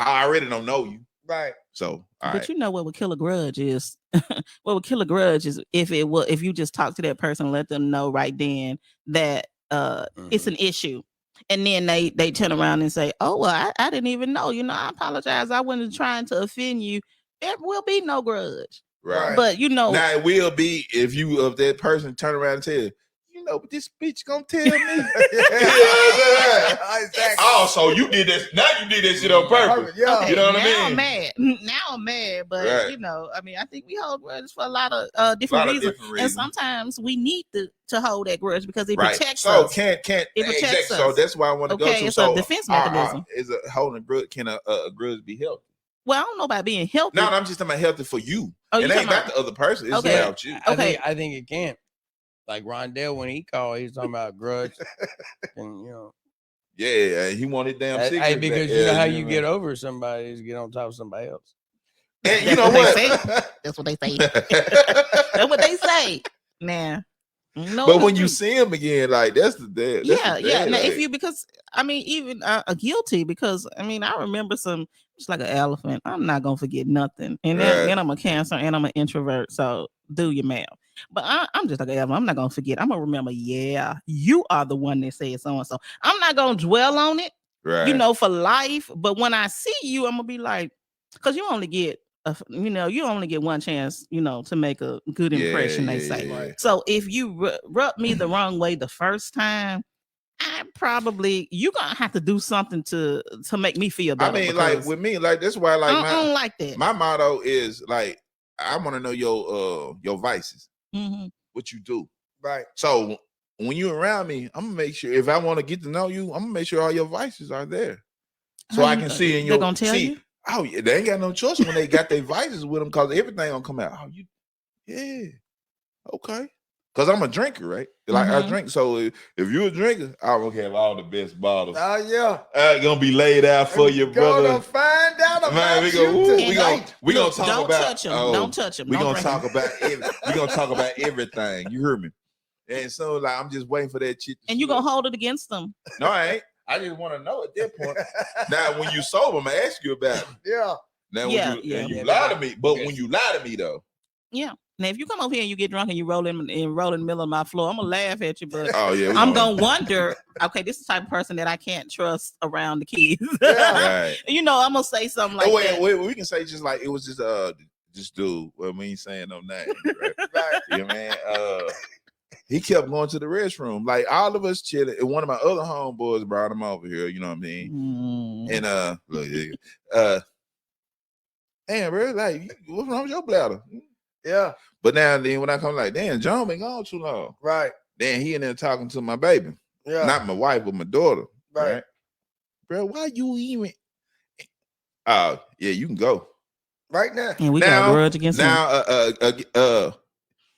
[SPEAKER 6] I already don't know you.
[SPEAKER 5] Right.
[SPEAKER 6] So,
[SPEAKER 2] but what would kill a grudge is what would kill a grudge is if you just talk to that person and let them know right then that it's an issue. And then they turn around and say, oh, well, I didn't even know, I apologize. I wasn't trying to offend you. There will be no grudge.
[SPEAKER 6] Right.
[SPEAKER 2] But
[SPEAKER 6] now it will be if that person turn around and tell you, but this bitch gonna tell me.
[SPEAKER 5] Exactly.
[SPEAKER 6] Oh, so you did this. Now you did that shit on purpose.
[SPEAKER 5] Yeah.
[SPEAKER 2] Okay,
[SPEAKER 6] you know what I mean?
[SPEAKER 2] Now I'm mad. But I think we hold grudges for a lot of different reasons. And sometimes we need to hold that grudge because it protects us.
[SPEAKER 6] So it protects us. So that's why I want to go to.
[SPEAKER 2] It's a defense mechanism.
[SPEAKER 6] Is a holding a grudge? Can a grudge be healthy?
[SPEAKER 2] Well, I don't know about being healthy.
[SPEAKER 6] No, I'm just talking about healthy for you. It ain't about the other person. It's about you.
[SPEAKER 3] I think it can. Like Rondell, when he called, he was talking about grudge, and
[SPEAKER 6] yeah, he wanted damn secret.
[SPEAKER 3] Because you know how you get over somebody is get on top of somebody else.
[SPEAKER 6] And you know what?
[SPEAKER 2] That's what they say. That's what they say. Nah. No,
[SPEAKER 6] but when you see him again, like that's the day.
[SPEAKER 2] Yeah. Now, if you even guilty because I remember it's like an elephant. I'm not gonna forget nothing, and then I'm a Cancer and I'm an introvert. So do your math. But I'm just like an elephant. I'm not gonna forget. I'm gonna remember. Yeah, you are the one that said so and so. I'm not gonna dwell on it.
[SPEAKER 6] Right.
[SPEAKER 2] For life. But when I see you, I'm gonna be like, because you only get. You only get one chance, to make a good impression. They say.
[SPEAKER 6] Right.
[SPEAKER 2] So if you rub me the wrong way the first time, you're gonna have to do something to make me feel better.
[SPEAKER 6] Like with me, like that's why, like
[SPEAKER 2] I don't like that.
[SPEAKER 6] My motto is like, I want to know your vices, what you do.
[SPEAKER 5] Right.
[SPEAKER 6] So when you're around me, I'm gonna make sure if I want to get to know you, I'm gonna make sure all your vices are there, so I can see in your.
[SPEAKER 2] They're gonna tell you.
[SPEAKER 6] Oh, yeah, they ain't got no choice when they got their vices with them because everything gonna come out. Oh, okay. Because I'm a drinker, right? Like I drink. So if you're a drinker, I'm gonna have all the best bottles.
[SPEAKER 5] Oh yeah.
[SPEAKER 6] Gonna be laid out for you, brother.
[SPEAKER 5] Gonna find out about
[SPEAKER 6] Man, we gonna talk
[SPEAKER 2] don't
[SPEAKER 6] about.
[SPEAKER 2] Touch him. Don't touch him.
[SPEAKER 6] We gonna talk about. We gonna talk about everything. You heard me? And so like I'm just waiting for that shit.
[SPEAKER 2] And you gonna hold it against them?
[SPEAKER 6] No, I ain't. I just want to know at that point. Now, when you sober, I'm gonna ask you about it.
[SPEAKER 5] Yeah.
[SPEAKER 6] Now, when you lie to me, but when you lie to me though.
[SPEAKER 2] Yeah. Now, if you come over here and you get drunk and you roll in the middle of my floor, I'm gonna laugh at you, but I'm gonna wonder. Okay, this is the type of person that I can't trust around the kids.
[SPEAKER 6] Right.
[SPEAKER 2] I'm gonna say something like that.
[SPEAKER 6] Wait, we can say just like it was just dude. Well, we ain't saying no name, right?
[SPEAKER 5] Right.
[SPEAKER 6] Yeah, man. He kept going to the restroom. Like all of us chilling. And one of my other homeboys brought him over here, you know what I mean? And look, damn, bro, like what's wrong with your bladder?
[SPEAKER 5] Yeah.
[SPEAKER 6] But now and then when I come like, damn, John been gone too long.
[SPEAKER 5] Right.
[SPEAKER 6] Then he in there talking to my baby.
[SPEAKER 5] Yeah.
[SPEAKER 6] Not my wife, but my daughter.
[SPEAKER 5] Right.
[SPEAKER 6] Right. Bro, why you even? Yeah, you can go.
[SPEAKER 5] Right now.
[SPEAKER 2] And we got a grudge against him.
[SPEAKER 6] Now,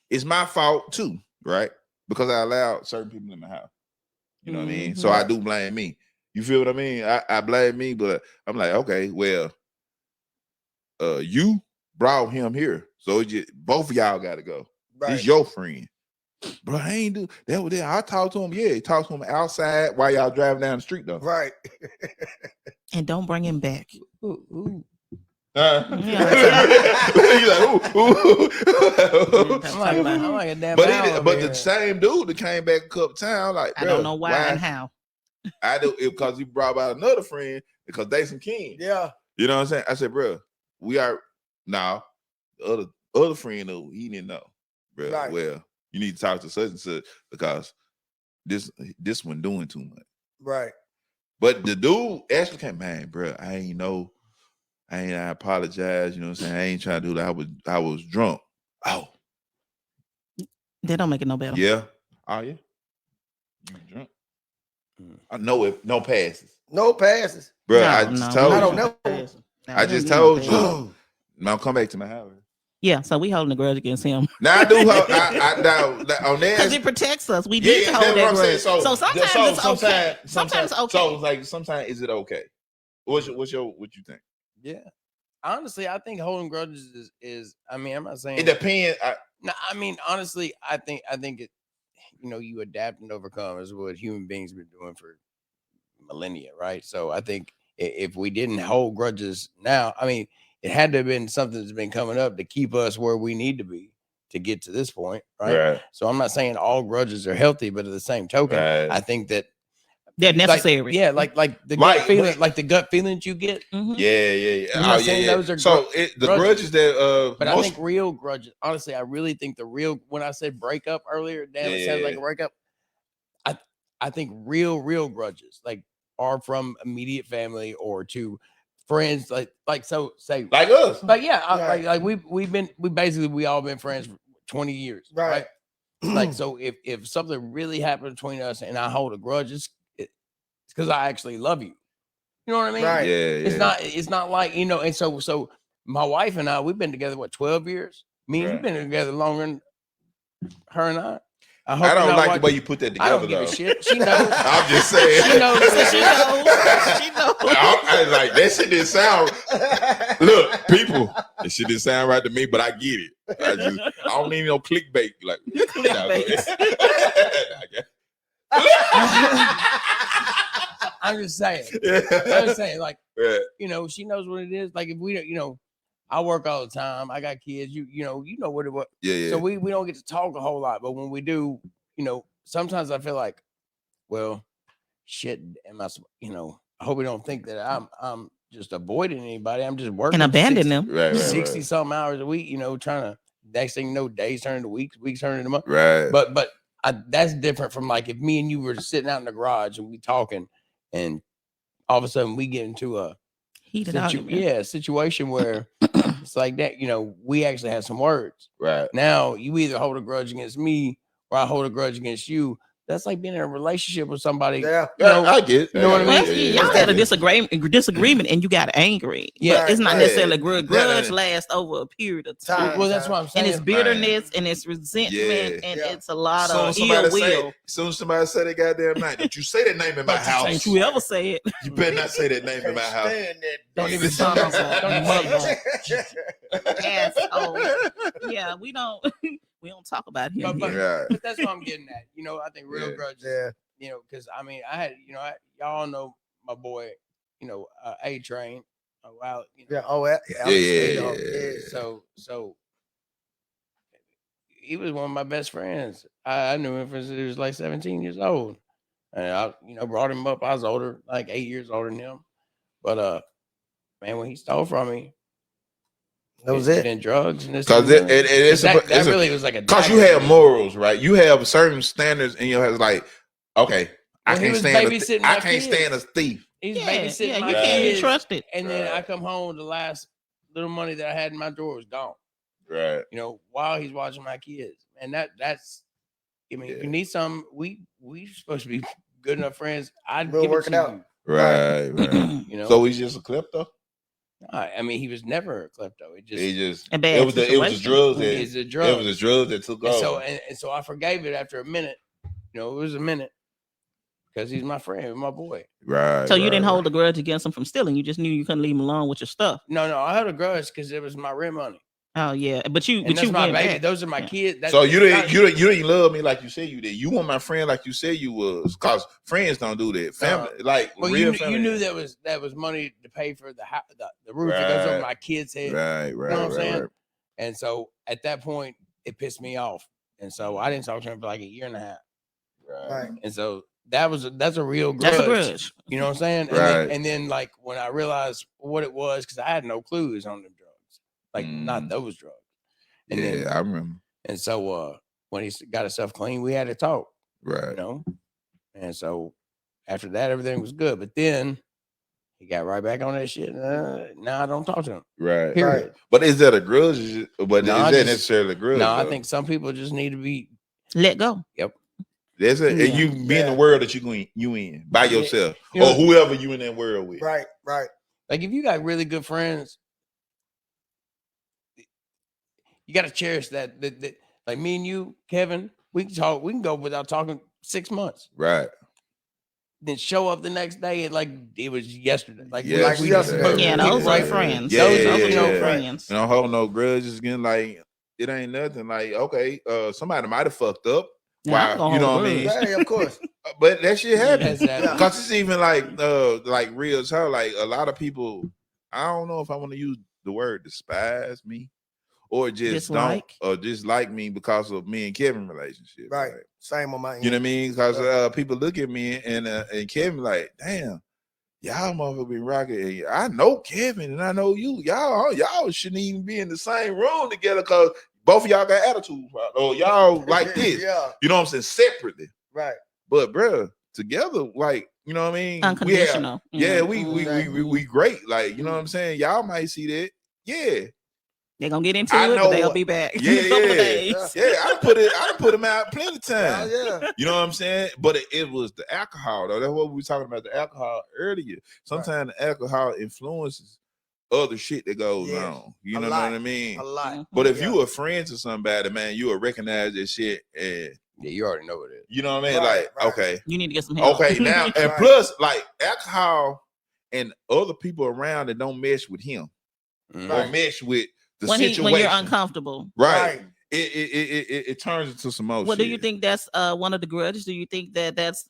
[SPEAKER 6] it's my fault too, right? Because I allowed certain people in my house. You know what I mean? So I do blame me. You feel what I mean? I blame me, but I'm like, okay, well, you brought him here, so both of y'all got to go.
[SPEAKER 5] Right.
[SPEAKER 6] It's your friend, bro. I ain't do that. Was there. I talked to him. Yeah, he talked to him outside while y'all driving down the street, though.
[SPEAKER 5] Right.
[SPEAKER 2] And don't bring him back.
[SPEAKER 3] Ooh.
[SPEAKER 6] He's like,
[SPEAKER 3] I'm like a damn
[SPEAKER 6] but the same dude that came back a couple times, like,
[SPEAKER 2] I don't know why and how.
[SPEAKER 6] I do it because he brought out another friend because they some king.
[SPEAKER 5] Yeah.
[SPEAKER 6] You know what I'm saying? I said, bro, we are now the other friend though, he didn't know. Bro,
[SPEAKER 5] Right.
[SPEAKER 6] Well, you need to talk to such and such because this one doing too much.
[SPEAKER 5] Right.
[SPEAKER 6] But the dude actually came, man, bro, I apologize, you know what I'm saying? I ain't trying to do that. I was drunk. Oh.
[SPEAKER 2] That don't make it no better.
[SPEAKER 6] Yeah. Oh yeah. You drunk? I know it. No passes.
[SPEAKER 5] No passes.
[SPEAKER 6] Bro,
[SPEAKER 2] No,
[SPEAKER 6] I just
[SPEAKER 2] no,
[SPEAKER 6] told
[SPEAKER 5] I
[SPEAKER 6] you.
[SPEAKER 5] don't know.
[SPEAKER 6] I just told you. Now come back to my house.
[SPEAKER 2] Yeah, so we holding a grudge against him.
[SPEAKER 6] Now I do. I on that
[SPEAKER 2] Because it protects us. We need to hold that grudge. So sometimes it's okay. Sometimes it's okay.
[SPEAKER 6] So like sometimes is it okay? What you think?
[SPEAKER 3] Yeah. Honestly, I think holding grudges is I mean, I'm not saying
[SPEAKER 6] It depends.
[SPEAKER 3] No, I mean, honestly, I think it, you adapt and overcome is what human beings been doing for millennia, right? So I think if we didn't hold grudges now, I mean, it had to have been something that's been coming up to keep us where we need to be to get to this point, right? So I'm not saying all grudges are healthy, but at the same token, I think that
[SPEAKER 2] they're necessary.
[SPEAKER 3] Like the gut feeling, like the gut feelings you get.
[SPEAKER 6] Yeah.
[SPEAKER 3] I'm not saying those are
[SPEAKER 6] so the grudges that
[SPEAKER 3] but I think real grudges. Honestly, I really think the real. When I said breakup earlier, damn, it sounds like a breakup. I think real grudges are from immediate family or to friends, like so say
[SPEAKER 6] like us.
[SPEAKER 3] Like like we all been friends for 20 years, right? Like so if something really happened between us and I hold a grudge, it's because I actually love you. You know what I mean?
[SPEAKER 5] Right.
[SPEAKER 6] Yeah.
[SPEAKER 3] It's not like, and so my wife and I, we've been together 12 years. Me and you've been together longer than her and I.
[SPEAKER 6] I don't like the way you put that together.
[SPEAKER 3] I don't give a shit. She knows.
[SPEAKER 6] I'm just saying.
[SPEAKER 3] She knows.
[SPEAKER 2] She knows.
[SPEAKER 6] I like that shit didn't sound. Look, people, that shit didn't sound right to me, but I get it. I don't need no clickbait. Like
[SPEAKER 3] I'm just saying. Like, she knows what it is. Like if we don't, I work all the time. I got kids. You know what it was.
[SPEAKER 6] Yeah.
[SPEAKER 3] So we don't get to talk a whole lot, but when we do, sometimes I feel like, well, shit. Am I? I hope we don't think that I'm just avoiding anybody. I'm just working
[SPEAKER 2] and abandon them.
[SPEAKER 3] 60 something hours a week. Trying to. Next thing you know, days turn into weeks, weeks turn into months.
[SPEAKER 6] Right.
[SPEAKER 3] But that's different from like if me and you were sitting out in the garage and we talking, and all of a sudden we get into a
[SPEAKER 2] heated argument.
[SPEAKER 3] situation where it's like that. We actually have some words.
[SPEAKER 6] Right.
[SPEAKER 3] Now you either hold a grudge against me or I hold a grudge against you. That's like being in a relationship with somebody.
[SPEAKER 5] Yeah.
[SPEAKER 6] I get it.
[SPEAKER 3] You know what I
[SPEAKER 2] Well,
[SPEAKER 3] mean?
[SPEAKER 2] y'all had a disagreement and you got angry.
[SPEAKER 3] Yeah.
[SPEAKER 2] But it's not necessarily a grudge. Grudge lasts over a period of time.
[SPEAKER 3] Well, that's what I'm saying.
[SPEAKER 2] And it's bitterness and it's resentment and it's a lot of ill will.
[SPEAKER 6] As soon as somebody say that goddamn name, don't you say that name in my house.
[SPEAKER 2] Don't you ever say it.
[SPEAKER 6] You better not say that name in my house.
[SPEAKER 3] Don't even sound
[SPEAKER 2] asshole. Yeah, we don't talk about him.
[SPEAKER 3] But that's what I'm getting at. I think real grudges.
[SPEAKER 5] Yeah.
[SPEAKER 3] Because I mean, I had, y'all know my boy, A Train. Wow.
[SPEAKER 5] Yeah. Oh, yeah.
[SPEAKER 3] So he was one of my best friends. I knew him since he was like 17 years old, and I, brought him up. I was older, like 8 years older than him. But man, when he stole from me.
[SPEAKER 5] That was it.
[SPEAKER 3] And drugs and this.
[SPEAKER 6] Because
[SPEAKER 3] that really was like a.
[SPEAKER 6] Because you have morals, right? You have certain standards in your head. Like, okay, I can't stand a thief.
[SPEAKER 3] He's babysitting my
[SPEAKER 2] you
[SPEAKER 3] kids.
[SPEAKER 2] can't be trusted.
[SPEAKER 3] And then I come home, the last little money that I had in my drawer was gone.
[SPEAKER 6] Right.
[SPEAKER 3] While he's watching my kids, and that's. I mean, if you need something, we supposed to be good enough friends, I'd
[SPEAKER 5] We'll
[SPEAKER 3] give it
[SPEAKER 5] work
[SPEAKER 3] to
[SPEAKER 5] it out.
[SPEAKER 3] you.
[SPEAKER 6] Right.
[SPEAKER 3] You know.
[SPEAKER 6] So he's just a klepto.
[SPEAKER 3] I mean, he was never a klepto.
[SPEAKER 6] He just
[SPEAKER 2] A bad
[SPEAKER 6] it was the
[SPEAKER 2] situation.
[SPEAKER 6] drugs that
[SPEAKER 3] It's the
[SPEAKER 6] it
[SPEAKER 3] drugs.
[SPEAKER 6] was the drugs that took
[SPEAKER 3] And
[SPEAKER 6] over.
[SPEAKER 3] so and so I forgave it after a minute. You know, it was a minute because he's my friend, my boy.
[SPEAKER 6] Right.
[SPEAKER 2] So you didn't
[SPEAKER 6] right.
[SPEAKER 2] hold a grudge against him from stealing. You just knew you couldn't leave him alone with your stuff.
[SPEAKER 3] No, I had a grudge because it was my rent money.
[SPEAKER 2] Oh yeah, but you
[SPEAKER 3] And that's my
[SPEAKER 2] went
[SPEAKER 3] baby.
[SPEAKER 2] back.
[SPEAKER 3] Those are my
[SPEAKER 2] Yeah.
[SPEAKER 3] kids. That's
[SPEAKER 6] So you didn't love me like you said you did. You want my friend like you said you was, cause friends don't do that. Family, like
[SPEAKER 3] well,
[SPEAKER 6] real
[SPEAKER 3] you
[SPEAKER 6] family.
[SPEAKER 3] knew that was money to pay for the roof that goes over my kids' head.
[SPEAKER 6] Right.
[SPEAKER 3] You know what I'm saying? And so at that point, it pissed me off, and so I didn't talk to him for like a year and a half.
[SPEAKER 5] Right.
[SPEAKER 3] And so that's a real grudge.
[SPEAKER 2] That's a grudge.
[SPEAKER 3] You know what I'm saying?
[SPEAKER 6] Right.
[SPEAKER 3] And then like when I realized what it was, because I had no clues on the drugs, like not those drugs. And then
[SPEAKER 6] I remember.
[SPEAKER 3] And so when he got himself clean, we had to talk.
[SPEAKER 6] Right.
[SPEAKER 3] You know. And so after that, everything was good. But then he got right back on that shit. Now I don't talk to him.
[SPEAKER 6] Right.
[SPEAKER 3] Period.
[SPEAKER 6] Right. But is that a grudge? But
[SPEAKER 3] No,
[SPEAKER 6] is that necessarily a grudge?
[SPEAKER 3] No, I think some people just need to be
[SPEAKER 2] let go.
[SPEAKER 3] Yep.
[SPEAKER 6] That's it. And you be in the world that you in by yourself, or whoever you in that world with.
[SPEAKER 5] Right.
[SPEAKER 3] Like if you got really good friends, you got to cherish that. Like me and you, Kevin, we can talk. We can go without talking 6 months.
[SPEAKER 6] Right.
[SPEAKER 3] Then show up the next day and like it was yesterday. Like
[SPEAKER 5] yesterday.
[SPEAKER 2] Yeah, those are friends.
[SPEAKER 6] Yeah,
[SPEAKER 2] Those are
[SPEAKER 6] yeah.
[SPEAKER 2] friends.
[SPEAKER 6] You don't hold no grudges again. Like it ain't nothing. Like okay, somebody might have fucked up. Wow, you know what I mean?
[SPEAKER 5] Yeah, of course.
[SPEAKER 6] But that shit happens.
[SPEAKER 3] Yeah.
[SPEAKER 6] Because it's even like real talk. Like a lot of people, I don't know if I want to use the word despise me or just dislike me because of me and Kevin relationship.
[SPEAKER 5] Right. Same on my end.
[SPEAKER 6] You know what I mean? Because people look at me and Kevin like, damn, y'all motherfucker been rocking. And I know Kevin and I know you. Y'all shouldn't even be in the same room together because both of y'all got attitudes, or y'all like this.
[SPEAKER 5] Yeah.
[SPEAKER 6] You know what I'm saying? Separately.
[SPEAKER 5] Right.
[SPEAKER 6] But bruh, together, like, you know what I mean?
[SPEAKER 2] Unconditional.
[SPEAKER 6] We great. Like, you know what I'm saying? Y'all might see that. Yeah.
[SPEAKER 2] They're gonna get into it, but they'll be back.
[SPEAKER 6] Yeah,
[SPEAKER 2] in a couple of days.
[SPEAKER 6] I put them out plenty of times.
[SPEAKER 5] Yeah.
[SPEAKER 6] You know what I'm saying? But it was the alcohol, though. That's what we were talking about, the alcohol earlier. Sometimes the alcohol influences other shit that goes on. You know what I mean?
[SPEAKER 5] A lot.
[SPEAKER 6] But if you a friend to somebody, man, you will recognize this shit and
[SPEAKER 3] you already know what it is.
[SPEAKER 6] You know what I mean? Okay.
[SPEAKER 2] You need to get some help.
[SPEAKER 6] Okay, now and plus, like alcohol and other people around that don't mesh with him or mesh with the situation.
[SPEAKER 2] When you're uncomfortable.
[SPEAKER 6] Right. It turns into some more shit.
[SPEAKER 2] Do you think that's one of the grudges? Do you think that's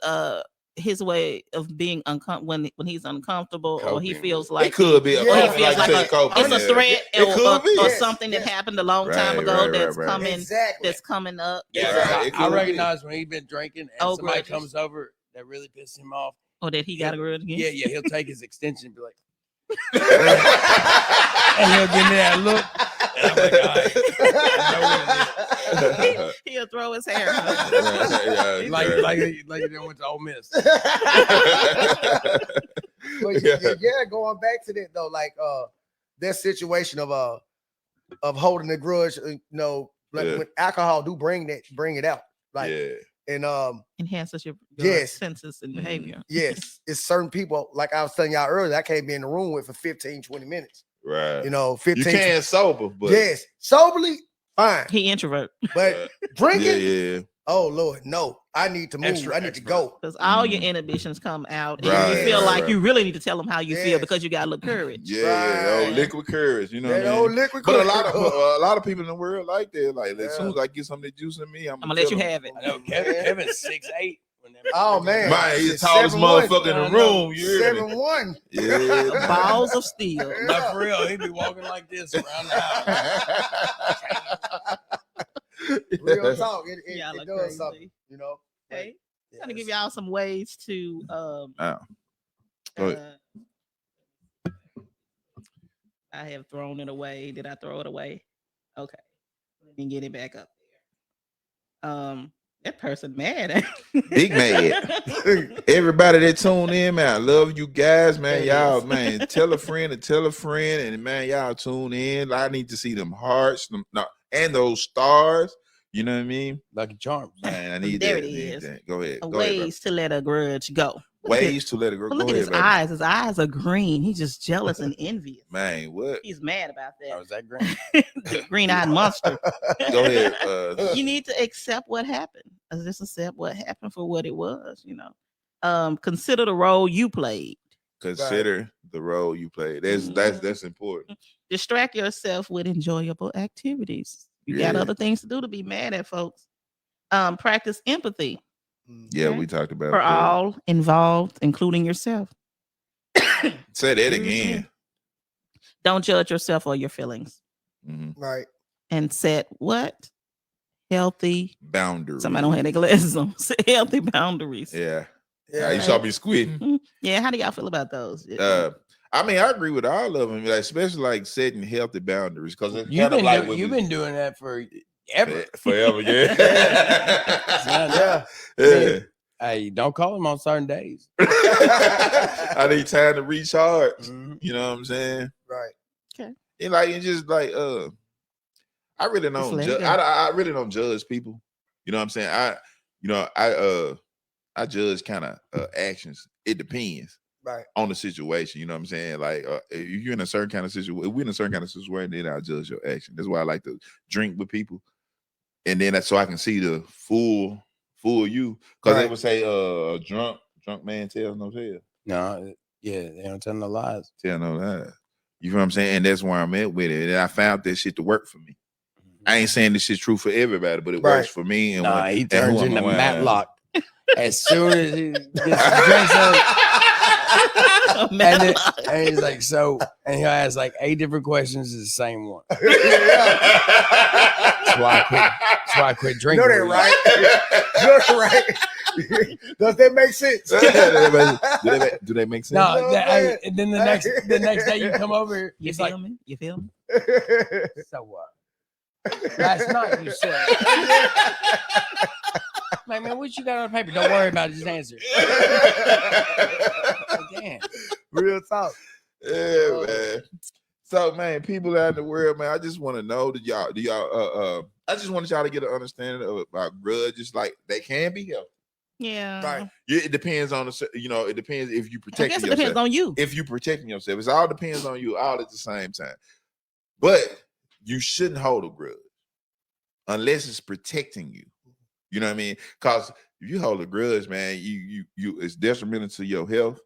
[SPEAKER 2] his way of being when he's uncomfortable, or he feels like
[SPEAKER 6] it could be,
[SPEAKER 2] he feels like it's a threat or something that happened a long time ago that's coming up?
[SPEAKER 3] Yeah, I recognize when he's been drinking and somebody comes over that really pisses him off.
[SPEAKER 2] Or that he got a grudge against?
[SPEAKER 3] Yeah, he'll take his extension and be like, and he'll give me that look. And I'm like, all right.
[SPEAKER 2] He'll throw his hair.
[SPEAKER 3] Like he went to Ole Miss.
[SPEAKER 5] But going back to that though, like that situation of holding a grudge, when alcohol do bring it out, like and
[SPEAKER 2] enhances your senses and behavior.
[SPEAKER 5] Yes, it's certain people, like I was telling y'all earlier, I can't be in the room with for 15-20 minutes.
[SPEAKER 6] Right.
[SPEAKER 5] 15.
[SPEAKER 6] You can sober, but
[SPEAKER 5] soberly, fine.
[SPEAKER 2] He introvert.
[SPEAKER 5] But drinking,
[SPEAKER 6] yeah.
[SPEAKER 5] Oh Lord, no! I need to move. I need to go
[SPEAKER 2] because all your inhibitions come out, and you feel like you really need to tell them how you feel because you got a little courage.
[SPEAKER 6] Yeah, liquid courage. You know what I mean?
[SPEAKER 5] Liquid
[SPEAKER 6] but
[SPEAKER 5] courage.
[SPEAKER 6] a lot of people in the world like that. Like as soon as I get some of the juice in me, I'm
[SPEAKER 2] gonna let you have it.
[SPEAKER 3] I know Kevin's 6'8".
[SPEAKER 5] Oh man,
[SPEAKER 6] he's the tallest motherfucker in the room.
[SPEAKER 5] 7'1".
[SPEAKER 6] Yeah,
[SPEAKER 2] balls of steel.
[SPEAKER 3] Not for real. He'd be walking like this around the house.
[SPEAKER 5] Real talk. It does
[SPEAKER 2] crazy.
[SPEAKER 5] something,
[SPEAKER 2] Okay, I'm gonna give y'all some ways to I have thrown it away. Did I throw it away? Okay, let me get it back up there. That person mad.
[SPEAKER 6] Big mad. Everybody that tune in, man, I love you guys, man. Y'all, man, tell a friend, and man, y'all tune in. I need to see them hearts, and those stars. You know what I mean?
[SPEAKER 3] Lucky Charms.
[SPEAKER 6] Man, I need
[SPEAKER 2] There
[SPEAKER 6] that.
[SPEAKER 2] it
[SPEAKER 6] I need
[SPEAKER 2] is.
[SPEAKER 6] that. Go ahead. Go ahead,
[SPEAKER 2] Ways to let a grudge go.
[SPEAKER 6] bro. Ways to let it go.
[SPEAKER 2] But
[SPEAKER 6] Go
[SPEAKER 2] look at
[SPEAKER 6] ahead,
[SPEAKER 2] his
[SPEAKER 6] baby.
[SPEAKER 2] eyes. His eyes are green. He's just jealous and envious.
[SPEAKER 6] Man, what?
[SPEAKER 2] He's mad about
[SPEAKER 3] How
[SPEAKER 2] that.
[SPEAKER 3] was that green?
[SPEAKER 2] The green-eyed monster.
[SPEAKER 6] Go ahead.
[SPEAKER 2] You need to accept what happened. Just accept what happened for what it was. Consider the role you played.
[SPEAKER 6] Consider the role you play. That's important.
[SPEAKER 2] Distract yourself with enjoyable activities. You got
[SPEAKER 6] Yeah.
[SPEAKER 2] other things to do to be mad at folks. Practice empathy
[SPEAKER 6] Yeah,
[SPEAKER 2] Okay.
[SPEAKER 6] we talked about
[SPEAKER 2] for
[SPEAKER 6] that.
[SPEAKER 2] all involved, including yourself.
[SPEAKER 6] Say that
[SPEAKER 2] Excuse me.
[SPEAKER 6] again.
[SPEAKER 2] Don't judge yourself or your feelings,
[SPEAKER 6] Mhm.
[SPEAKER 5] Right.
[SPEAKER 2] and set what healthy.
[SPEAKER 6] Boundaries.
[SPEAKER 2] Somebody don't have their glasses on. Set healthy boundaries.
[SPEAKER 6] Yeah.
[SPEAKER 5] Yeah.
[SPEAKER 6] You saw me squinting.
[SPEAKER 2] Yeah. How do y'all feel about those?
[SPEAKER 6] I mean, I agree with all of them, like, especially like setting healthy boundaries, because it's
[SPEAKER 3] You've
[SPEAKER 6] kind of
[SPEAKER 3] been,
[SPEAKER 6] like
[SPEAKER 3] you've been doing that for ever.
[SPEAKER 6] forever. Yeah.
[SPEAKER 5] Yeah.
[SPEAKER 6] Yeah.
[SPEAKER 3] Hey, don't call him on certain days.
[SPEAKER 6] I need time to recharge.
[SPEAKER 3] Mhm.
[SPEAKER 6] You know what I'm saying?
[SPEAKER 5] Right.
[SPEAKER 6] And like, it's just like, I really don't
[SPEAKER 2] let it
[SPEAKER 6] judge.
[SPEAKER 2] go.
[SPEAKER 6] I really don't judge people. You know what I'm saying? I judge kind of actions. It depends
[SPEAKER 5] Right.
[SPEAKER 6] on the situation. You know what I'm saying? Like, if you're in a certain kind of situation, if we're in a certain kind of situation, then I'll judge your action. That's why I like to drink with people, and then that's so I can see the full you. Because they
[SPEAKER 5] Right.
[SPEAKER 6] would say, drunk man tells no tale.
[SPEAKER 3] No, yeah, they don't tell no lies.
[SPEAKER 6] Tell no lies. You know what I'm saying? And that's where I'm at with it. And I found that shit to work for me. I ain't saying this shit's true for everybody, but it
[SPEAKER 5] Right.
[SPEAKER 6] works for me. And
[SPEAKER 3] Nah, he turns into
[SPEAKER 6] Matlock.
[SPEAKER 3] Matlock as soon as he gets the drinks on. And he's like, so, and he'll ask like 8 different questions, is the same one. That's why I quit
[SPEAKER 5] You
[SPEAKER 3] drinking.
[SPEAKER 5] know that, right? You know that, right? Does that make sense?
[SPEAKER 6] Do they make sense?
[SPEAKER 3] No,
[SPEAKER 5] No,
[SPEAKER 3] that, and then the next day you come over here,
[SPEAKER 2] You
[SPEAKER 3] it's
[SPEAKER 2] feel
[SPEAKER 3] like,
[SPEAKER 2] me? You feel me?
[SPEAKER 3] so what? Last night you said, man, what you got on the paper? Don't worry about it, just answer. Damn.
[SPEAKER 5] Real talk.
[SPEAKER 6] Yeah, man. So, man, people out in the world, man, I just want to know that y'all, I just wanted y'all to get an understanding about grudges. Like, they can be healthy.
[SPEAKER 2] Yeah.
[SPEAKER 5] Right.
[SPEAKER 6] It depends on it depends if you
[SPEAKER 2] I
[SPEAKER 6] protect
[SPEAKER 2] guess it
[SPEAKER 6] yourself.
[SPEAKER 2] depends on you.
[SPEAKER 6] If you protecting yourself, it all depends on you all at the same time. But you shouldn't hold a grudge unless it's protecting you. You know what I mean? Because if you hold a grudge, man, you it's detrimental to your health,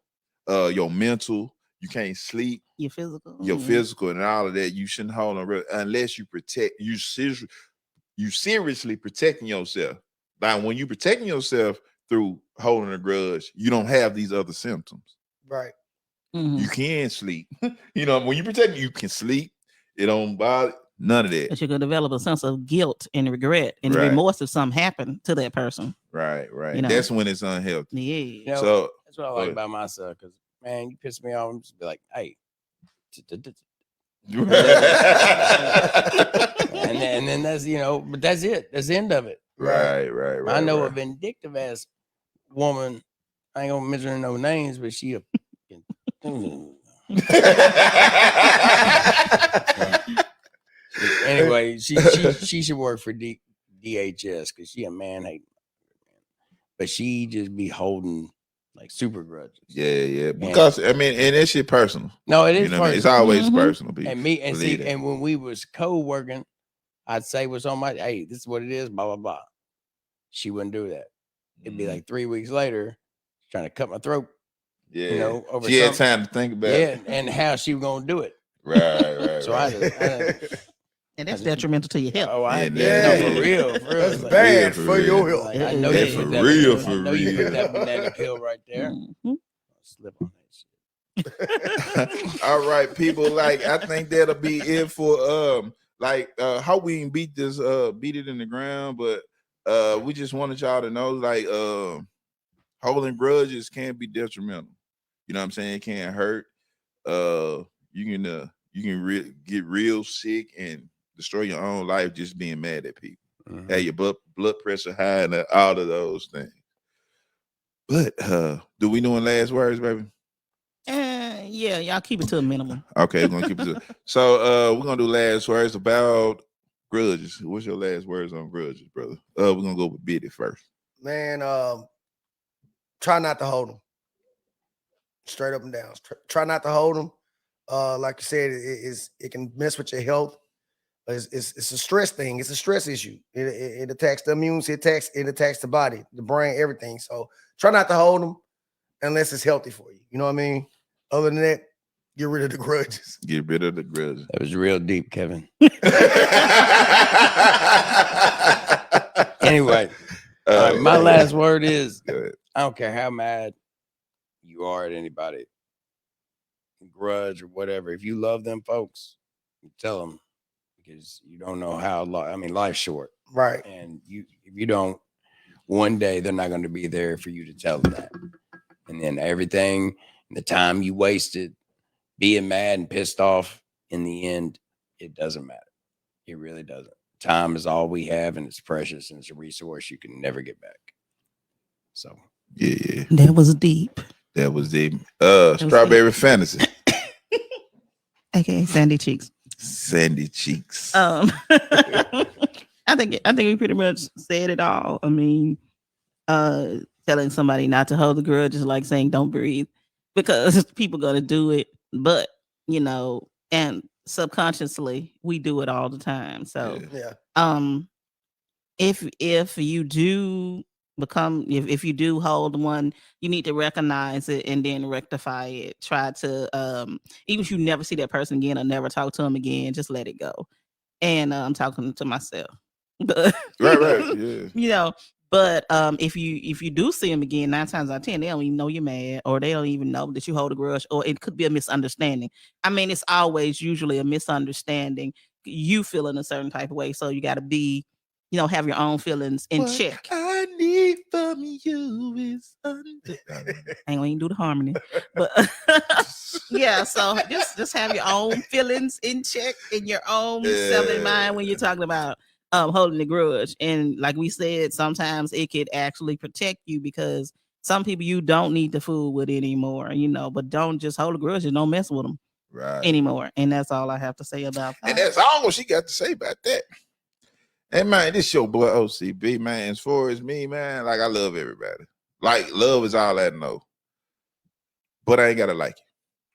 [SPEAKER 6] your mental. You can't sleep,
[SPEAKER 2] Your physical.
[SPEAKER 6] your physical, and all of that. You shouldn't hold a grudge unless you protect you seriously protecting yourself. Like, when you protecting yourself through holding a grudge, you don't have these other symptoms.
[SPEAKER 5] Right.
[SPEAKER 6] You can sleep. When you protect, you can sleep. It don't bother none of that.
[SPEAKER 2] But you're gonna develop a sense of guilt and regret and
[SPEAKER 6] Right.
[SPEAKER 2] remorse if something happened to that person.
[SPEAKER 6] Right.
[SPEAKER 2] You know.
[SPEAKER 6] That's when it's unhealthy.
[SPEAKER 2] Yeah.
[SPEAKER 3] You know,
[SPEAKER 6] So
[SPEAKER 3] that's what I like about myself, because, man, you piss me off, I'm just be like, hey. And then that's, but that's it. That's the end of it.
[SPEAKER 6] right.
[SPEAKER 3] I know a
[SPEAKER 6] right.
[SPEAKER 3] vindictive ass woman. I ain't gonna mention no names, but she a anyway. She should work for DHS because she a man hating, but she just be holding like super grudges.
[SPEAKER 6] Yeah. Because and that shit personal.
[SPEAKER 3] No, it is
[SPEAKER 6] You know what I mean? It's
[SPEAKER 3] personal.
[SPEAKER 6] always personal. People.
[SPEAKER 3] And see, and when we was co-working, I'd say what's on my, hey, this is what it is, blah blah blah. She wouldn't do that. It'd be like 3 weeks later, trying to cut my throat.
[SPEAKER 6] Yeah,
[SPEAKER 3] over
[SPEAKER 6] she had
[SPEAKER 3] something.
[SPEAKER 6] time to think about it.
[SPEAKER 3] And how she was gonna do it.
[SPEAKER 6] Right.
[SPEAKER 3] So
[SPEAKER 6] right.
[SPEAKER 2] And that's detrimental to your health.
[SPEAKER 3] Oh,
[SPEAKER 6] Yeah,
[SPEAKER 3] no, for real.
[SPEAKER 5] That's
[SPEAKER 3] Like,
[SPEAKER 5] bad
[SPEAKER 6] for
[SPEAKER 5] for
[SPEAKER 6] real.
[SPEAKER 5] your health.
[SPEAKER 3] like, I know
[SPEAKER 2] Yeah,
[SPEAKER 3] you
[SPEAKER 2] for
[SPEAKER 3] put that
[SPEAKER 6] real,
[SPEAKER 3] banana-
[SPEAKER 6] for
[SPEAKER 3] I know you
[SPEAKER 6] real.
[SPEAKER 3] put that banana pill right there.
[SPEAKER 2] Mhm.
[SPEAKER 3] Slip on that shit.
[SPEAKER 6] All right, people. Like, I think that'll be it for how we can beat it in the ground, but we just wanted y'all to know, like, holding grudges can be detrimental. You know what I'm saying? It can hurt. You can get real sick and destroy your own life just being mad at people.
[SPEAKER 3] Mhm.
[SPEAKER 6] Have your blood pressure high and all of those things. But do we doing last words, baby?
[SPEAKER 2] Yeah, y'all keep it to a minimum.
[SPEAKER 6] Okay, we're gonna keep it to. So we're gonna do last words about Grudges. What's your last words on Grudges, brother? We're gonna go with Biddy first.
[SPEAKER 5] Man, try not to hold them. Straight up and down. Try not to hold them. Like you said, it can mess with your health. It's a stress thing. It's a stress issue. It attacks the immune system. It attacks the body, the brain, everything. So try not to hold them unless it's healthy for you. You know what I mean? Other than that, get rid of the grudges.
[SPEAKER 6] Get rid of the grudges.
[SPEAKER 3] That was real deep, Kevin. Anyway, my last word is, I don't care how mad you are at anybody, grudge or whatever. If you love them folks, you tell them, because you don't know how long. I mean, life's short,
[SPEAKER 5] right?
[SPEAKER 3] And if you don't, one day they're not going to be there for you to tell them that. And then everything, the time you wasted being mad and pissed off, in the end, it doesn't matter. It really doesn't. Time is all we have, and it's precious, and it's a resource you can never get back. So
[SPEAKER 6] yeah,
[SPEAKER 2] that was deep.
[SPEAKER 6] That was deep. Strawberry Fantasy,
[SPEAKER 2] aka Sandy Cheeks.
[SPEAKER 6] Sandy Cheeks.
[SPEAKER 2] I think we pretty much said it all. I mean, telling somebody not to hold the grudge is like saying don't breathe, because people gonna do it, but and subconsciously we do it all the time. So if you do if you do hold one, you need to recognize it and then rectify it. Try to even if you never see that person again or never talk to them again, just let it go. And I'm talking to myself. But,
[SPEAKER 6] right, yeah.
[SPEAKER 2] But if you do see them again, 9 times out of 10, they don't even know you're mad, or they don't even know that you hold a grudge, or it could be a misunderstanding. I mean, it's always usually a misunderstanding. You feel in a certain type of way, so you got to be, have your own feelings in check.
[SPEAKER 6] I need from you is under.
[SPEAKER 2] I ain't gonna even do the harmony, but yeah. So just have your own feelings in check, in your own self in mind when you're talking about holding the grudge. And like we said, sometimes it could actually protect you, because some people you don't need to fool with anymore, but don't just hold a grudge and don't mess with them anymore. And that's all I have to say about that.
[SPEAKER 6] And that's all she got to say about that. Hey man, this your boy O.C.B, man. As far as me, man, like I love everybody. Like love is all I know. But I ain't gotta like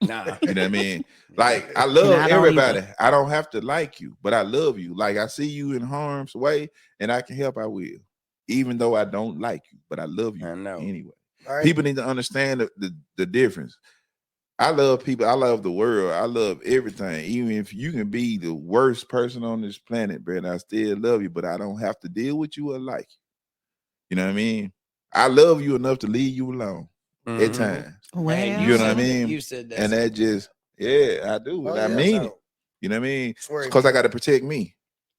[SPEAKER 6] you.
[SPEAKER 3] Nah.
[SPEAKER 6] You know what I mean? Like I love everybody. I don't have to like you, but I love you. Like I see you in harm's way and I can help, I will. Even though I don't like you, but I love you anyway. Right. People need to understand the difference. I love people. I love the world. I love everything. Even if you can be the worst person on this planet, Brad, I still love you, but I don't have to deal with you or like you. You know what I mean? I love you enough to leave you alone at times.
[SPEAKER 2] Well,
[SPEAKER 6] you know what I mean?
[SPEAKER 3] You said that.
[SPEAKER 6] And that just, I do. I mean it. You know what I mean? Because I got to protect me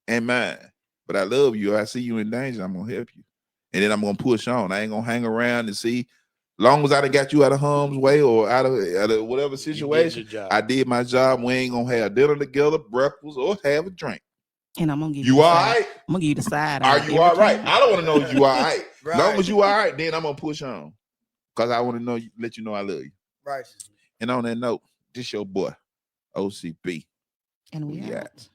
[SPEAKER 6] and mine. But I love you. I see you in danger, I'm going to help you. And then I'm going to push on. I ain't going to hang around and see. Long as I done got you out of harm's way or out of whatever situation, I did my job. We ain't gonna have dinner together, breakfast, or have a drink.
[SPEAKER 2] And I'm gonna give you
[SPEAKER 6] all right?
[SPEAKER 2] I'm gonna give you the side.
[SPEAKER 6] Are you all right? I don't want to know if you all right. Long as you all right, then I'm gonna push on. Because I want to know, let you know I love you.
[SPEAKER 5] Right.
[SPEAKER 6] And on that note, this your boy, O.C.B.
[SPEAKER 2] And we out.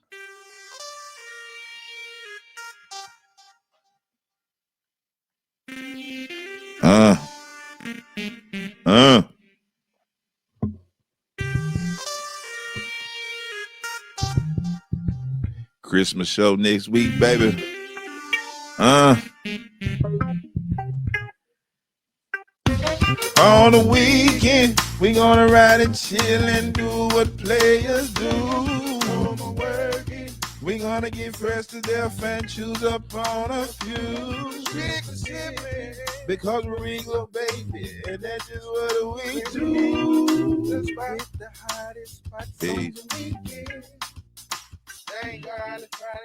[SPEAKER 6] Christmas show next week, baby. On the weekend, we gonna ride and chill and do what players do. We gonna get fresh to death and choose up on a few. Because we're regal, baby, and that's just what we do. Despite the hottest spots on the weekend. Thank God it's Friday.